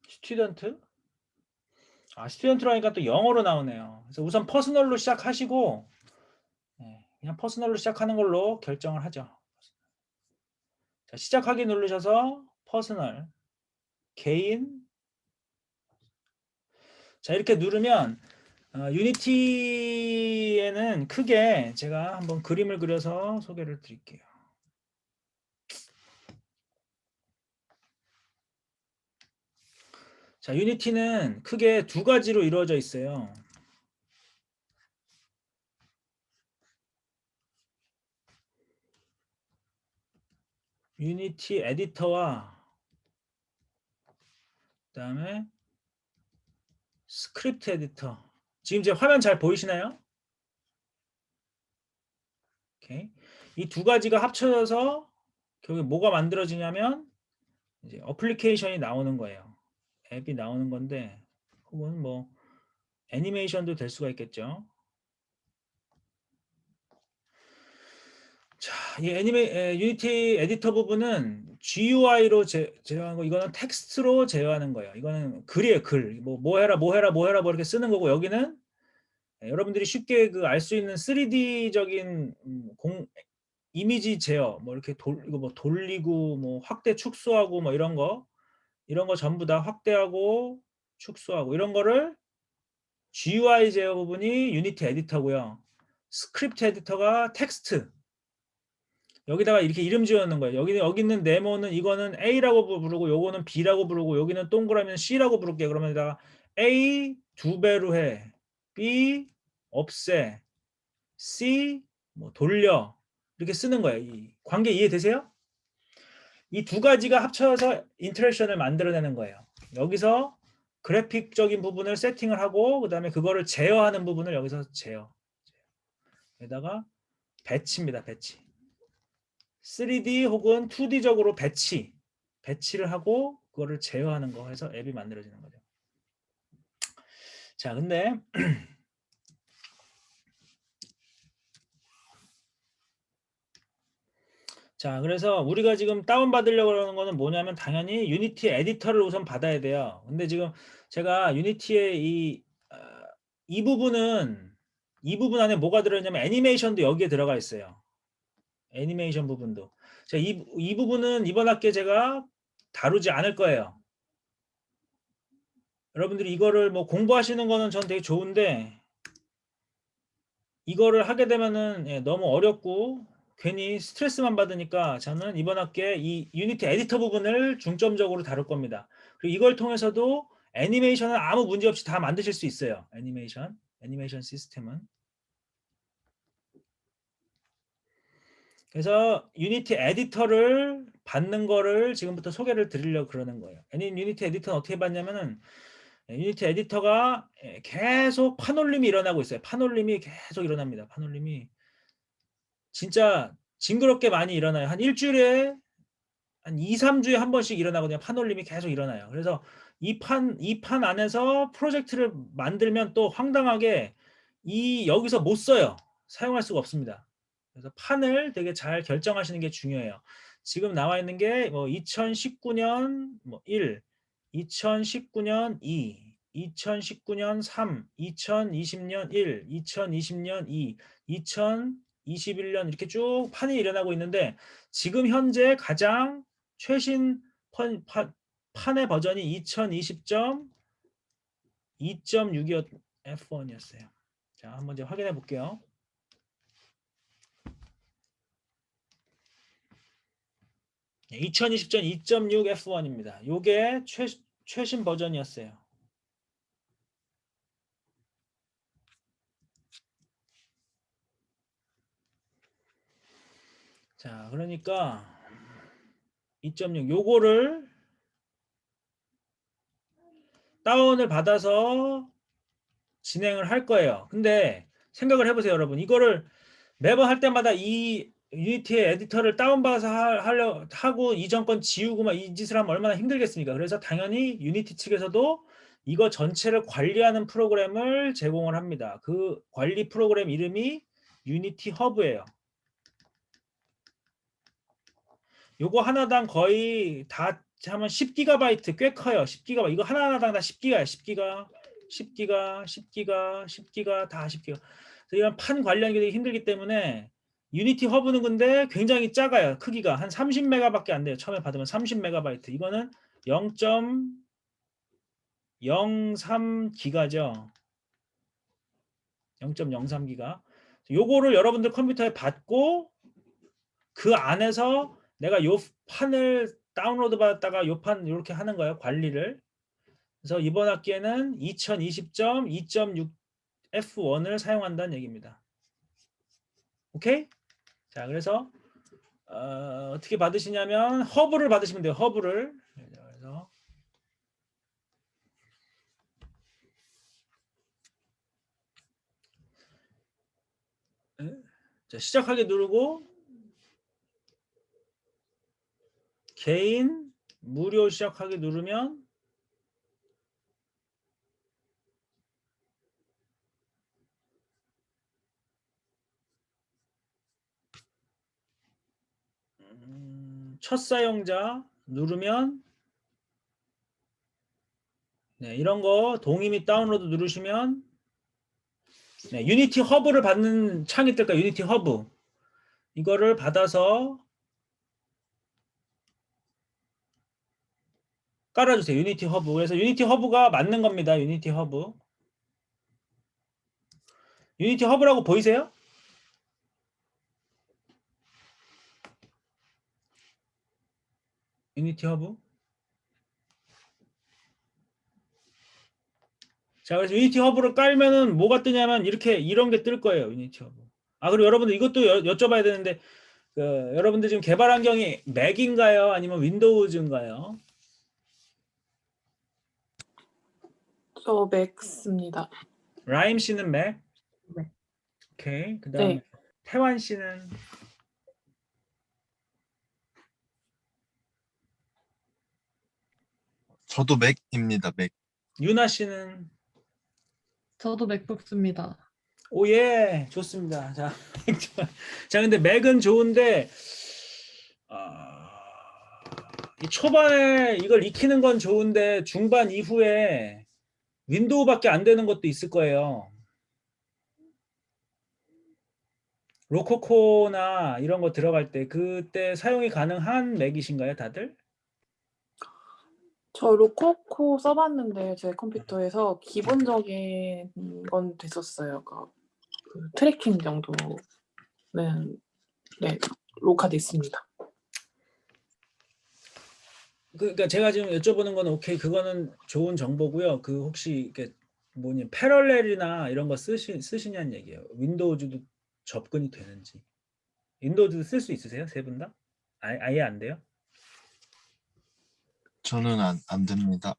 Speaker 2: 스튜던트? 스튜던트로 하니까 또 영어로 나오네요. 그래서 우선 퍼스널로 시작하시고 그냥 퍼스널로 시작하는 걸로 결정을 하죠. 자, 시작하기 누르셔서 퍼스널, 개인. 자, 이렇게 누르면 유니티에는 크게 제가 한번 그림을 그려서 소개를 드릴게요. 자, 유니티는 크게 두 가지로 이루어져 있어요. 유니티 에디터와 그다음에 스크립트 에디터. 지금 제 화면 잘 보이시나요? 오케이. 이 두 가지가 합쳐져서 결국에 뭐가 만들어지냐면 이제 어플리케이션이 나오는 거예요. 앱이 나오는 건데 혹은 뭐 애니메이션도 될 수가 있겠죠. 자, 이 유니티 에디터 부분은 GUI로 제어하는 거, 이거는 텍스트로 제어하는 거예요. 이거는 글이에요, 글. 뭐 해라, 뭐 해라, 뭐 해라, 뭐 이렇게 쓰는 거고, 여기는 여러분들이 쉽게 알 수 있는 3D적인 이미지 제어, 뭐 이렇게 이거 뭐 돌리고, 뭐 확대, 축소하고, 뭐 이런 거 전부 다 확대하고, 축소하고, 이런 거를 GUI 제어 부분이 유니티 에디터고요. 스크립트 에디터가 텍스트. 여기다가 이렇게 이름 지어놓는 거예요. 여기 있는 네모는 이거는 A라고 부르고 요거는 B라고 부르고 여기는 동그라미는 C라고 부를게요. 그러면 여기다가 A 2배로 해. B 없애. C 뭐 돌려. 이렇게 쓰는 거예요. 이 관계 이해되세요? 이 두 가지가 합쳐서 인터랙션을 만들어내는 거예요. 여기서 그래픽적인 부분을 세팅을 하고 그 다음에 그거를 제어하는 부분을 여기서 제어. 여기다가 배치입니다. 배치. 3D 혹은 2D적으로 배치를 하고 그거를 제어하는 거 해서 앱이 만들어지는 거죠. 자, 근데 자, 그래서 우리가 지금 다운받으려고 하는 거는 뭐냐면 당연히 유니티 에디터를 우선 받아야 돼요. 근데 지금 제가 유니티의 이 부분 안에 뭐가 들어있냐면 애니메이션도 여기에 들어가 있어요. 애니메이션 부분도. 자, 이 부분은 이번 학기에 제가 다루지 않을 거예요. 여러분들이 이거를 뭐 공부하시는 거는 전 되게 좋은데 이거를 하게 되면은 너무 어렵고 괜히 스트레스만 받으니까 저는 이번 학기에 이 유니티 에디터 부분을 중점적으로 다룰 겁니다. 그리고 이걸 통해서도 애니메이션은 아무 문제 없이 다 만드실 수 있어요. 애니메이션 시스템은. 그래서 유니티 에디터를 받는 거를 지금부터 소개를 드리려고 그러는 거예요. 유니티 에디터는 어떻게 받냐면은 유니티 에디터가 계속 판올림이 일어나고 있어요. 판올림이 계속 일어납니다. 판올림이 진짜 징그럽게 많이 일어나요. 한 일주일에 한 2, 3주에 한 번씩 일어나거든요. 판올림이 계속 일어나요. 그래서 이 판 안에서 프로젝트를 만들면 또 황당하게 여기서 못 써요. 사용할 수가 없습니다. 그래서 판을 되게 잘 결정하시는 게 중요해요. 지금 나와 있는 게 뭐 2019년 뭐 1, 2019년 2, 2019년 3, 2020년 1, 2020년 2, 2021년 이렇게 쭉 판이 일어나고 있는데 지금 현재 가장 최신 판의 버전이 2020.2.6이었 F1이었어요. 자, 한번 이제 확인해 볼게요. 네, 2020년 2.6 F1입니다. 요게 최신 버전이었어요. 자, 그러니까 2.6 요거를 다운을 받아서 진행을 할 거예요. 근데 생각을 해보세요, 여러분. 이거를 매번 할 때마다 이 유니티의 에디터를 다운받아서 하고 이전 건 지우고 막 이 짓을 하면 얼마나 힘들겠습니까? 그래서 당연히 유니티 측에서도 이거 전체를 관리하는 프로그램을 제공을 합니다. 그 관리 프로그램 이름이 유니티 허브예요. 요거 하나당 거의 다 하면 10GB 꽤 커요. 10GB. 이거 하나당 다 10GB야. 10GB, 10GB, 10GB, 10GB 다 10GB. 그래서 이런 판 관리하기 되게 힘들기 때문에 유니티 허브는 근데 굉장히 작아요. 크기가 한 30메가밖에 안 돼요. 처음에 받으면 30메가바이트. 이거는 0.03기가죠. 0.03기가. 요거를 여러분들 컴퓨터에 받고 그 안에서 내가 요 판을 다운로드 받았다가 요 판 이렇게 하는 거예요. 관리를. 그래서 이번 학기에는 2020.2.6 F1을 사용한다는 얘기입니다. 오케이? 자, 그래서 어떻게 받으시냐면 허브를 받으시면 돼요. 허브를. 그래서 자, 시작하기 누르고 개인 무료 시작하기 누르면 첫 사용자 누르면 네, 이런 거 동의 및 다운로드 누르시면 네, 유니티 허브를 받는 창이 뜰까요? 유니티 허브. 이거를 받아서 깔아주세요. 유니티 허브. 그래서 유니티 허브가 맞는 겁니다. 유니티 허브. 유니티 허브라고 보이세요? 유니티 허브. 자, 그래서 유니티 허브를 깔면은 뭐가 뜨냐면 이렇게 이런 게 뜰 거예요. 유니티 허브. 아, 그리고 여러분들 이것도 여쭤봐야 되는데 여러분들 지금 개발 환경이 맥인가요? 아니면 윈도우즈인가요?
Speaker 3: 저 맥스입니다.
Speaker 2: 라임 씨는 맥.
Speaker 1: 네.
Speaker 2: 오케이. 그다음에
Speaker 3: 네.
Speaker 2: 태환 씨는
Speaker 4: 저도 맥입니다. 맥.
Speaker 2: 유나 씨는
Speaker 1: 저도 맥북 씁니다.
Speaker 2: 오예 좋습니다. 자, 자 근데 맥은 좋은데 이 초반에 이걸 익히는 건 좋은데 중반 이후에 윈도우밖에 안 되는 것도 있을 거예요. 로코코나 이런 거 들어갈 때 그때 사용이 가능한 맥이신가요, 다들?
Speaker 3: 저 로코코 써봤는데 제 컴퓨터에서 기본적인 건 됐었어요. 그 트래킹 정도는 네, 로카돼 있습니다.
Speaker 2: 그러니까 제가 지금 여쭤보는 건 오케이 그거는 좋은 정보고요. 그 혹시 이게 뭐냐 패럴렐이나 이런 거 쓰시냐는 얘기예요. 윈도우즈도 접근이 되는지. 윈도우즈도 쓸 수 있으세요? 세 분 다? 아예 안 돼요?
Speaker 4: 저는 안 됩니다.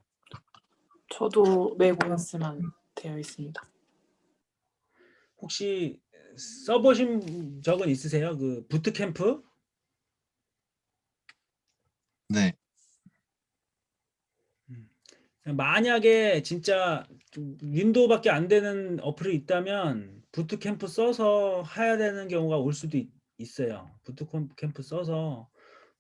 Speaker 3: 저도 맥 OS만 되어 있습니다.
Speaker 2: 혹시 써보신 적은 있으세요? 그 부트캠프?
Speaker 4: 네.
Speaker 2: 만약에 진짜 좀 윈도우밖에 안 되는 어플이 있다면 부트캠프 써서 해야 되는 경우가 올 수도 있어요. 부트캠프 써서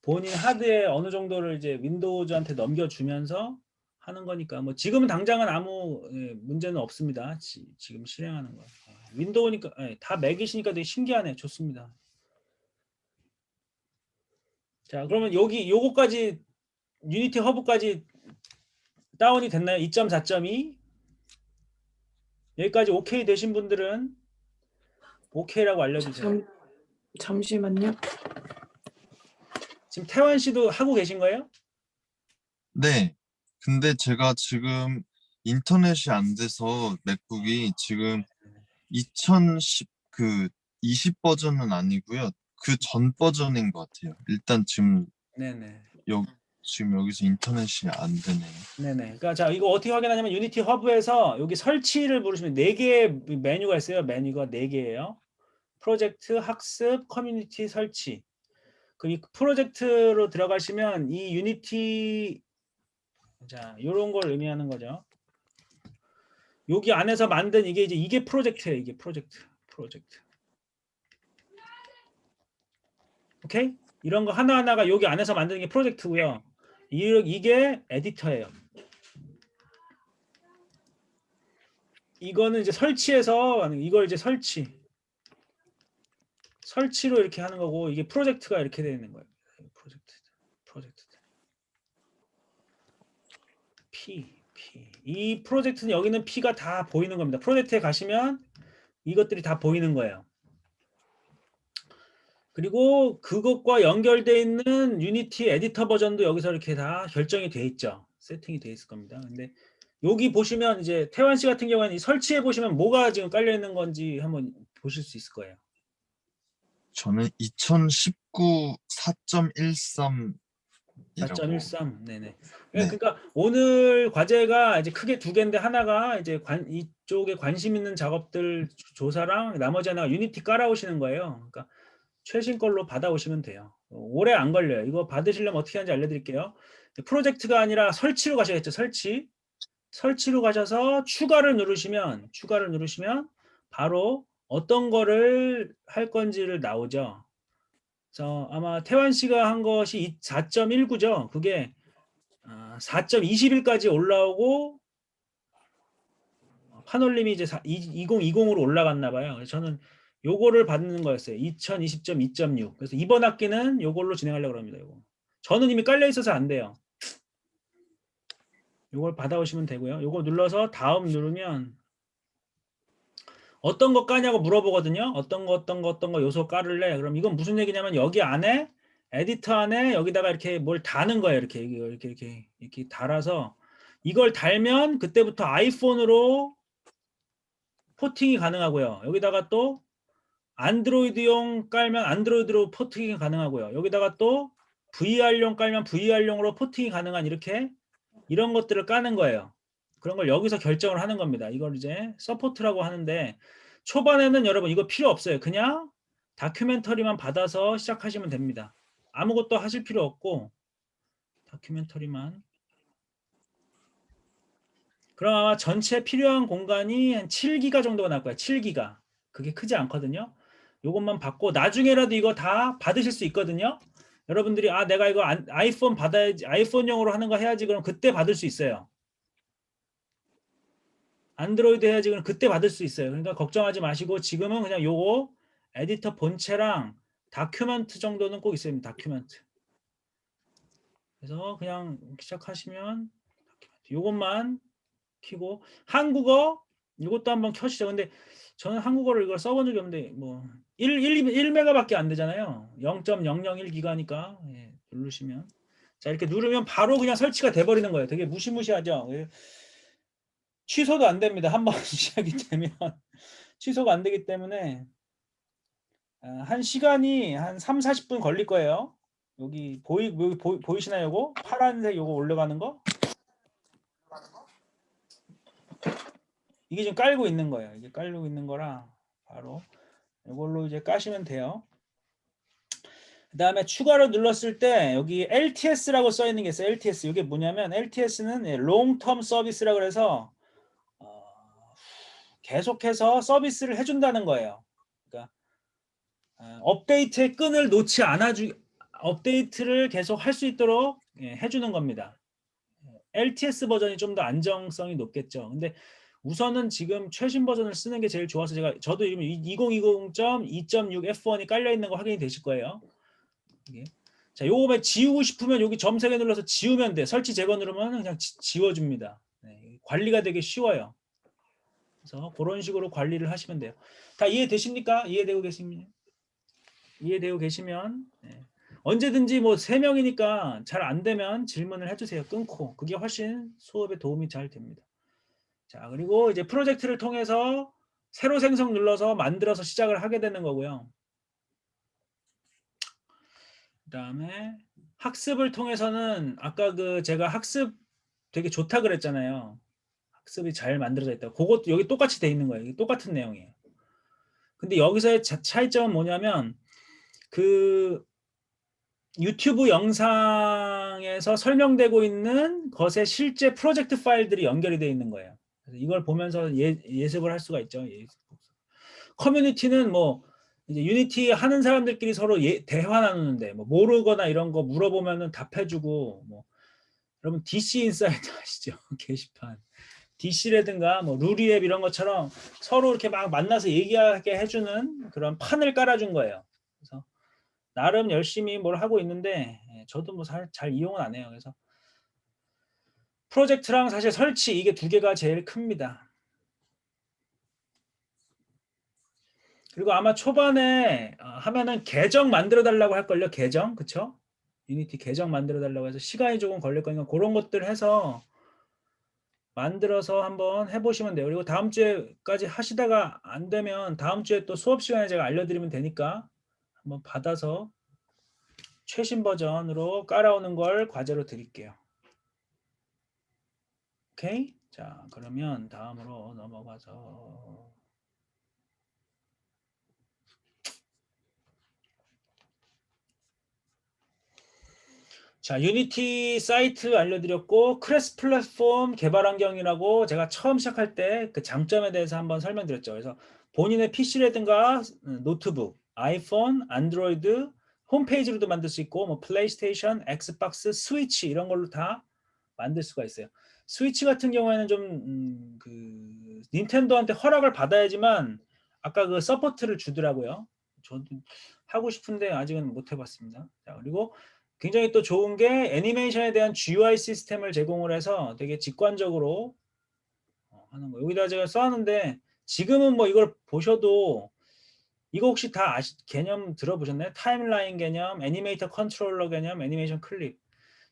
Speaker 2: 본인 하드에 어느 정도를 이제 윈도우즈한테 넘겨주면서 하는 거니까 뭐 지금은 당장은 아무 문제는 없습니다. 지금 실행하는 거. 윈도우니까 다 맥이시니까 되게 신기하네. 좋습니다. 자, 그러면 여기 요거까지 유니티 허브까지 다운이 됐나요? 2.4.2 여기까지 오케이 되신 분들은 오케이라고 알려주세요.
Speaker 3: 잠시만요.
Speaker 2: 지금 태환 씨도 하고 계신 거예요?
Speaker 4: 네. 근데 제가 지금 인터넷이 안 돼서 맥북이 지금 2010 20 버전은 아니고요. 그 전 버전인 것 같아요. 일단 지금
Speaker 2: 네네.
Speaker 4: 지금 여기서 인터넷이 안 되네요.
Speaker 2: 네네. 그러니까 자 이거 어떻게 확인하냐면 유니티 허브에서 여기 설치를 부르시면 4개의 메뉴가 있어요. 메뉴가 4개예요. 프로젝트, 학습, 커뮤니티 설치. 그 프로젝트로 들어가시면 이 유니티 자 이런 걸 의미하는 거죠. 여기 안에서 만든 이게 프로젝트예요. 이게 프로젝트. 오케이? 이런 거 하나하나가 여기 안에서 만드는 게 프로젝트고요. 이게 에디터예요. 이거는 이제 설치해서 이걸 이제 설치. 설치로 이렇게 하는 거고 이게 프로젝트가 이렇게 되어 있는 거예요. 프로젝트. P. 이 프로젝트는 여기는 P가 다 보이는 겁니다. 프로젝트에 가시면 이것들이 다 보이는 거예요. 그리고 그것과 연결되어 있는 유니티 에디터 버전도 여기서 이렇게 다 결정이 돼 있죠. 세팅이 돼 있을 겁니다. 근데 여기 보시면 이제 태환 씨 같은 경우에는 설치해 보시면 뭐가 지금 깔려 있는 건지 한번 보실 수 있을 거예요.
Speaker 4: 저는 2019 4.13
Speaker 2: 4.13. 네네.
Speaker 4: 네.
Speaker 2: 그러니까 오늘 과제가 이제 크게 두 개인데 하나가 이제 이쪽에 관심 있는 작업들 조사랑 나머지 하나가 유니티 깔아오시는 거예요. 그러니까 최신 걸로 받아오시면 돼요. 오래 안 걸려요. 이거 받으시려면 어떻게 하는지 알려드릴게요. 프로젝트가 아니라 설치로 가셔야겠죠. 설치로 가셔서 추가를 누르시면 바로 어떤 거를 할 건지를 나오죠. 그래서 아마 태환 씨가 한 것이 4.19죠. 그게 4.21까지 올라오고 판올림이 이제 2020으로 올라갔나 봐요. 그래서 저는 요거를 받는 거였어요. 2020.2.6. 그래서 이번 학기는 요걸로 진행하려고 합니다. 요거. 저는 이미 깔려 있어서 안 돼요. 요걸 받아오시면 되고요. 요거 눌러서 다음 누르면 어떤 거 까냐고 물어보거든요. 어떤 거 요소 깔을래? 그럼 이건 무슨 얘기냐면 여기 안에 에디터 안에 여기다가 이렇게 뭘 다는 거예요. 이렇게 달아서 이걸 달면 그때부터 아이폰으로 포팅이 가능하고요. 여기다가 또 안드로이드용 깔면 안드로이드로 포팅이 가능하고요. 여기다가 또 VR용 깔면 VR용으로 포팅이 가능한 이런 것들을 까는 거예요. 그런 걸 여기서 결정을 하는 겁니다. 이걸 이제 서포트라고 하는데 초반에는 여러분 이거 필요 없어요. 그냥 다큐멘터리만 받아서 시작하시면 됩니다. 아무것도 하실 필요 없고 다큐멘터리만. 그럼 아마 전체 필요한 공간이 한 7기가 정도가 나올 거예요. 7기가. 그게 크지 않거든요. 요것만 받고 나중에라도 이거 다 받으실 수 있거든요. 여러분들이 내가 이거 아이폰 받아야지, 아이폰용으로 하는 거 해야지, 그럼 그때 받을 수 있어요. 안드로이드 해야지, 그럼 그때 받을 수 있어요. 그러니까 걱정하지 마시고 지금은 그냥 요거 에디터 본체랑 다큐멘트 정도는 꼭 있어야 됩니다. 다큐멘트. 그래서 그냥 시작하시면 요것만 키고 한국어 이것도 한번 켜시죠. 근데 저는 한국어를 이걸 써본 적이 없는데 뭐 1메가밖에 안 되잖아요. 0.001기가니까 누르시면 자 이렇게 누르면 바로 그냥 설치가 돼버리는 거예요. 되게 무시무시하죠. 취소도 안 됩니다. 한번 시작이 되면 취소가 안 되기 때문에 한 시간이 한 3-40분 걸릴 거예요. 여기 보이시나요? 요거 파란색 요거 올라가는 거 이게 지금 깔고 있는 거예요. 이게 깔고 있는 거라 바로 이걸로 이제 까시면 돼요. 그 다음에 추가로 눌렀을 때 여기 LTS라고 써 있는 게 있어요. LTS 이게 뭐냐면 LTS는 Long Term Service라고 해서 계속해서 서비스를 해준다는 거예요. 그러니까 업데이트의 끈을 놓지 업데이트를 계속 할 수 있도록 해주는 겁니다. LTS 버전이 좀 더 안정성이 높겠죠. 근데 우선은 지금 최신 버전을 쓰는 게 제일 좋아서 저도 지금 2020.2.6 F1이 깔려 있는 거 확인이 되실 거예요. 이게. 자, 요거만 지우고 싶으면 여기 점 3개 눌러서 지우면 돼. 설치 제거 누르면 그냥 지워줍니다. 관리가 되게 쉬워요. 그래서 그런 식으로 관리를 하시면 돼요. 다 이해되십니까? 이해되고 계시면 언제든지 뭐 3명이니까 잘 안 되면 질문을 해주세요. 끊고 그게 훨씬 수업에 도움이 잘 됩니다. 자 그리고 이제 프로젝트를 통해서 새로 생성 눌러서 만들어서 시작을 하게 되는 거고요. 그 다음에 학습을 통해서는 아까 제가 학습 되게 좋다 그랬잖아요. 학습이 잘 만들어져 있다. 그것도 여기 똑같이 돼 있는 거예요. 똑같은 내용이에요. 근데 여기서의 차이점은 뭐냐면 유튜브 영상에서 설명되고 있는 것에 실제 프로젝트 파일들이 연결이 되어 있는 거예요. 그래서 이걸 보면서 예습을 할 수가 있죠. 커뮤니티는 뭐 이제 유니티 하는 사람들끼리 서로 대화 나누는데 뭐 모르거나 이런 거 물어보면은 답해주고 뭐 여러분 DC 인사이트 아시죠? 게시판 DC라든가 뭐 루리앱 이런 것처럼 서로 이렇게 막 만나서 얘기하게 해주는 그런 판을 깔아준 거예요. 그래서 나름 열심히 뭘 하고 있는데 저도 뭐 잘 이용은 안 해요. 그래서 프로젝트랑 사실 설치 이게 두 개가 제일 큽니다. 그리고 아마 초반에 하면은 계정 만들어 달라고 할걸요. 계정, 그쵸? 유니티 계정 만들어 달라고 해서 시간이 조금 걸릴 거니까 그런 것들 해서 만들어서 한번 해보시면 돼요. 그리고 다음 주에까지 하시다가 안 되면 다음 주에 또 수업 시간에 제가 알려드리면 되니까 한번 받아서 최신 버전으로 깔아오는 걸 과제로 드릴게요. 오케이? 자, 그러면 다음으로 넘어가서 자, 유니티 사이트 알려드렸고 크레스 플랫폼 개발 환경이라고 제가 처음 시작할 때 그 장점에 대해서 한번 설명드렸죠. 그래서 본인의 PC라든가 노트북, 아이폰, 안드로이드, 홈페이지로도 만들 수 있고 뭐 플레이스테이션, 엑스박스, 스위치 이런 걸로 다 만들 수가 있어요. 스위치 같은 경우에는 좀 그 닌텐도한테 허락을 받아야지만 아까 그 서포트를 주더라고요. 저도 하고 싶은데 아직은 못 해봤습니다. 자, 그리고 굉장히 또 좋은 게 애니메이션에 대한 GUI 시스템을 제공을 해서 되게 직관적으로 하는 거. 여기다 제가 써놨는데 지금은 뭐 이걸 보셔도 이거 혹시 다 개념 들어보셨나요? 타임라인 개념, 애니메이터 컨트롤러 개념, 애니메이션 클립.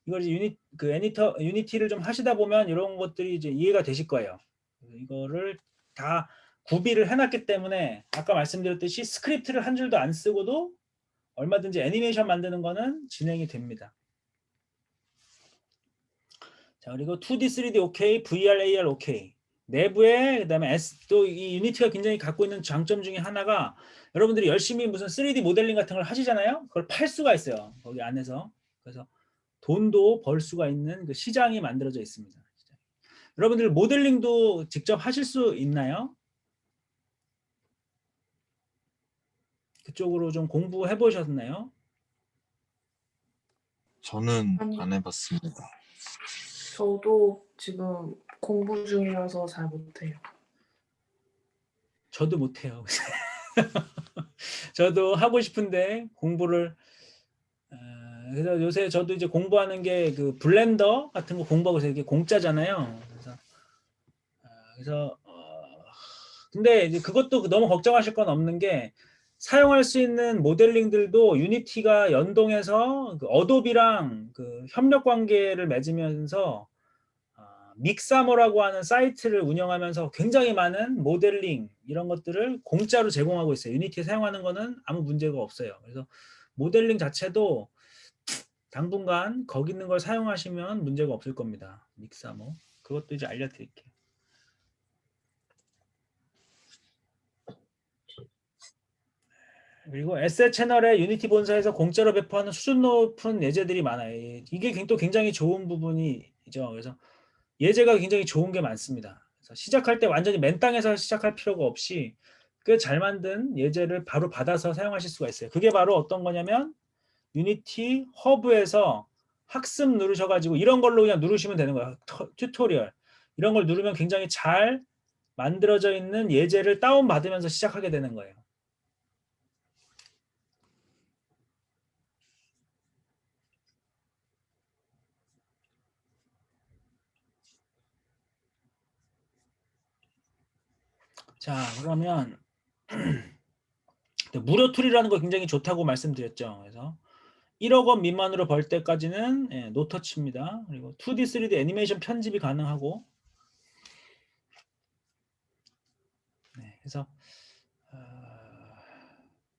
Speaker 2: 이걸 이제 유니티를 좀 하시다 보면 이런 것들이 이제 이해가 되실 거예요. 이거를 다 구비를 해놨기 때문에 아까 말씀드렸듯이 스크립트를 한 줄도 안 쓰고도 얼마든지 애니메이션 만드는 거는 진행이 됩니다. 자, 그리고 2D, 3D 오케이, VR, AR 오케이. 내부에 그다음에 또 이 유니티가 굉장히 갖고 있는 장점 중에 하나가 여러분들이 열심히 무슨 3D 모델링 같은 걸 하시잖아요. 그걸 팔 수가 있어요. 거기 안에서. 그래서 돈도 벌 수가 있는 그 시장이 만들어져 있습니다. 여러분들 모델링도 직접 하실 수 있나요? 그쪽으로 좀 공부해 보셨나요?
Speaker 4: 저는
Speaker 3: 아니.
Speaker 4: 안 해봤습니다.
Speaker 3: 저도 지금 공부 중이라서 잘 못해요.
Speaker 2: 저도 못해요. 저도 하고 싶은데 공부를 그래서 요새 저도 이제 공부하는 게 그 블렌더 같은 거 공부하고 있어요. 이게 공짜잖아요. 그래서 근데 이제 그것도 너무 걱정하실 건 없는 게 사용할 수 있는 모델링들도 유니티가 연동해서 그 어도비랑 그 협력 관계를 맺으면서 믹사모라고 하는 사이트를 운영하면서 굉장히 많은 모델링 이런 것들을 공짜로 제공하고 있어요. 유니티에 사용하는 거는 아무 문제가 없어요. 그래서 모델링 자체도 당분간 거기 있는 걸 사용하시면 문제가 없을 겁니다. 믹사모. 그것도 이제 알려드릴게요. 그리고 에셋 채널에 유니티 본사에서 공짜로 배포하는 수준 높은 예제들이 많아요. 이게 또 굉장히 좋은 부분이죠. 그래서 예제가 굉장히 좋은 게 많습니다. 그래서 시작할 때 완전히 맨 땅에서 시작할 필요가 없이 꽤 잘 만든 예제를 바로 받아서 사용하실 수가 있어요. 그게 바로 어떤 거냐면 유니티 허브에서 학습 누르셔가지고 이런 걸로 그냥 누르시면 되는 거예요. 튜토리얼 이런 걸 누르면 굉장히 잘 만들어져 있는 예제를 다운받으면서 시작하게 되는 거예요. 자, 그러면 무료 툴이라는 거 굉장히 좋다고 말씀드렸죠. 그래서 1억 원 미만으로 벌 때까지는 노터치입니다. 그리고 2D, 3D 애니메이션 편집이 가능하고 그래서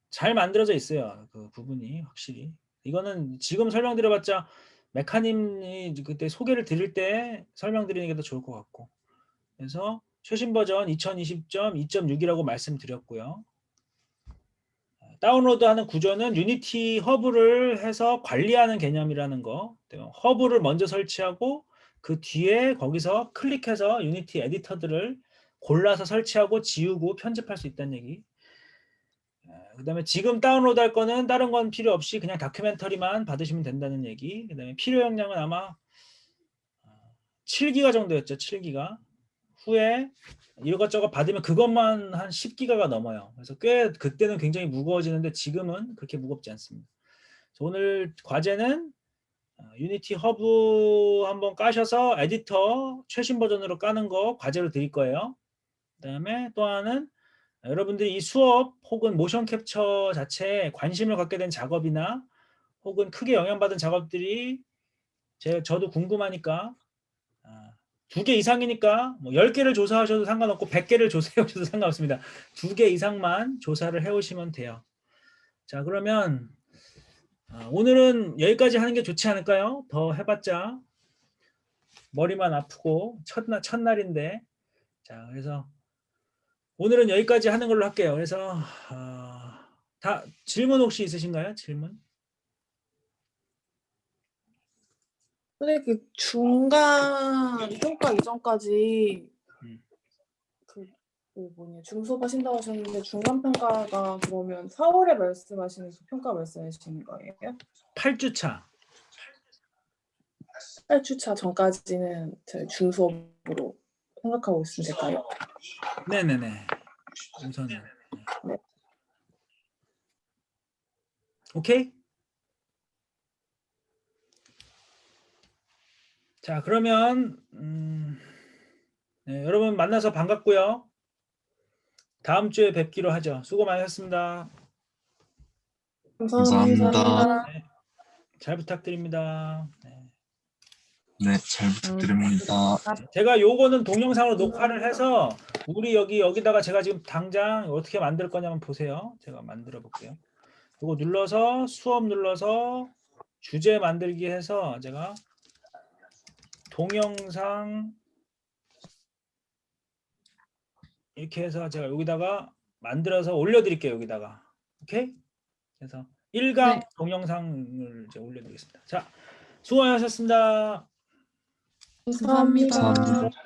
Speaker 2: 잘 만들어져 있어요. 그 부분이 확실히. 이거는 지금 설명드려봤자 메카님이 그때 소개를 드릴 때 설명드리는 게 더 좋을 것 같고. 그래서 최신 버전 2020.2.6이라고 말씀드렸고요. 다운로드하는 구조는 유니티 허브를 해서 관리하는 개념이라는 거. 허브를 먼저 설치하고 그 뒤에 거기서 클릭해서 유니티 에디터들을 골라서 설치하고 지우고 편집할 수 있다는 얘기. 그 다음에 지금 다운로드 할 거는 다른 건 필요 없이 그냥 다큐멘터리만 받으시면 된다는 얘기. 그 다음에 필요 용량은 아마 7기가 정도였죠. 7기가. 후에 이것저것 받으면 그것만 한 10기가가 넘어요. 그래서 꽤 그때는 굉장히 무거워지는데 지금은 그렇게 무겁지 않습니다. 그래서 오늘 과제는 유니티 허브 한번 까셔서 에디터 최신 버전으로 까는 거 과제로 드릴 거예요. 그다음에 또 하나는 여러분들이 이 수업 혹은 모션 캡처 자체에 관심을 갖게 된 작업이나 혹은 크게 영향받은 작업들이 저도 궁금하니까 2개 이상이니까 뭐 10개를 조사하셔도 상관없고 100개를 조사해 오셔도 상관없습니다. 2개 이상만 조사를 해 오시면 돼요. 자, 그러면 오늘은 여기까지 하는 게 좋지 않을까요? 더 해봤자 머리만 아프고 첫날인데. 자, 그래서 오늘은 여기까지 하는 걸로 할게요. 그래서 다 질문 혹시 있으신가요? 질문?
Speaker 3: 근데 그 중간 평가 이전까지 중수업하신다고 하셨는데 중간 평가가 그러면 4월에 말씀하시는 평가 말씀하시는 거예요?
Speaker 2: 8주차.
Speaker 3: 8주차 전까지는 저희 중수업으로 생각하고 있으면 될까요?
Speaker 2: 네네네. 우선은.
Speaker 3: 네.
Speaker 2: 오케이? 자, 그러면 네, 여러분 만나서 반갑고요. 다음 주에 뵙기로 하죠. 수고 많으셨습니다.
Speaker 4: 감사합니다.
Speaker 2: 네, 잘 부탁드립니다. 네.
Speaker 4: 네, 잘 부탁드립니다.
Speaker 2: 제가 요거는 동영상으로 녹화를 해서 우리 여기다가 제가 지금 당장 어떻게 만들 거냐면 보세요. 제가 만들어 볼게요. 이거 눌러서 수업 눌러서 주제 만들기 해서 제가 동영상 이렇게 해서 제가 여기다가 만들어서 올려드릴게요. 여기다가. 오케이? 그래서 1강
Speaker 1: 네.
Speaker 2: 동영상을 이제 올려드리겠습니다. 자, 수고하셨습니다.
Speaker 3: 감사합니다.
Speaker 4: 감사합니다.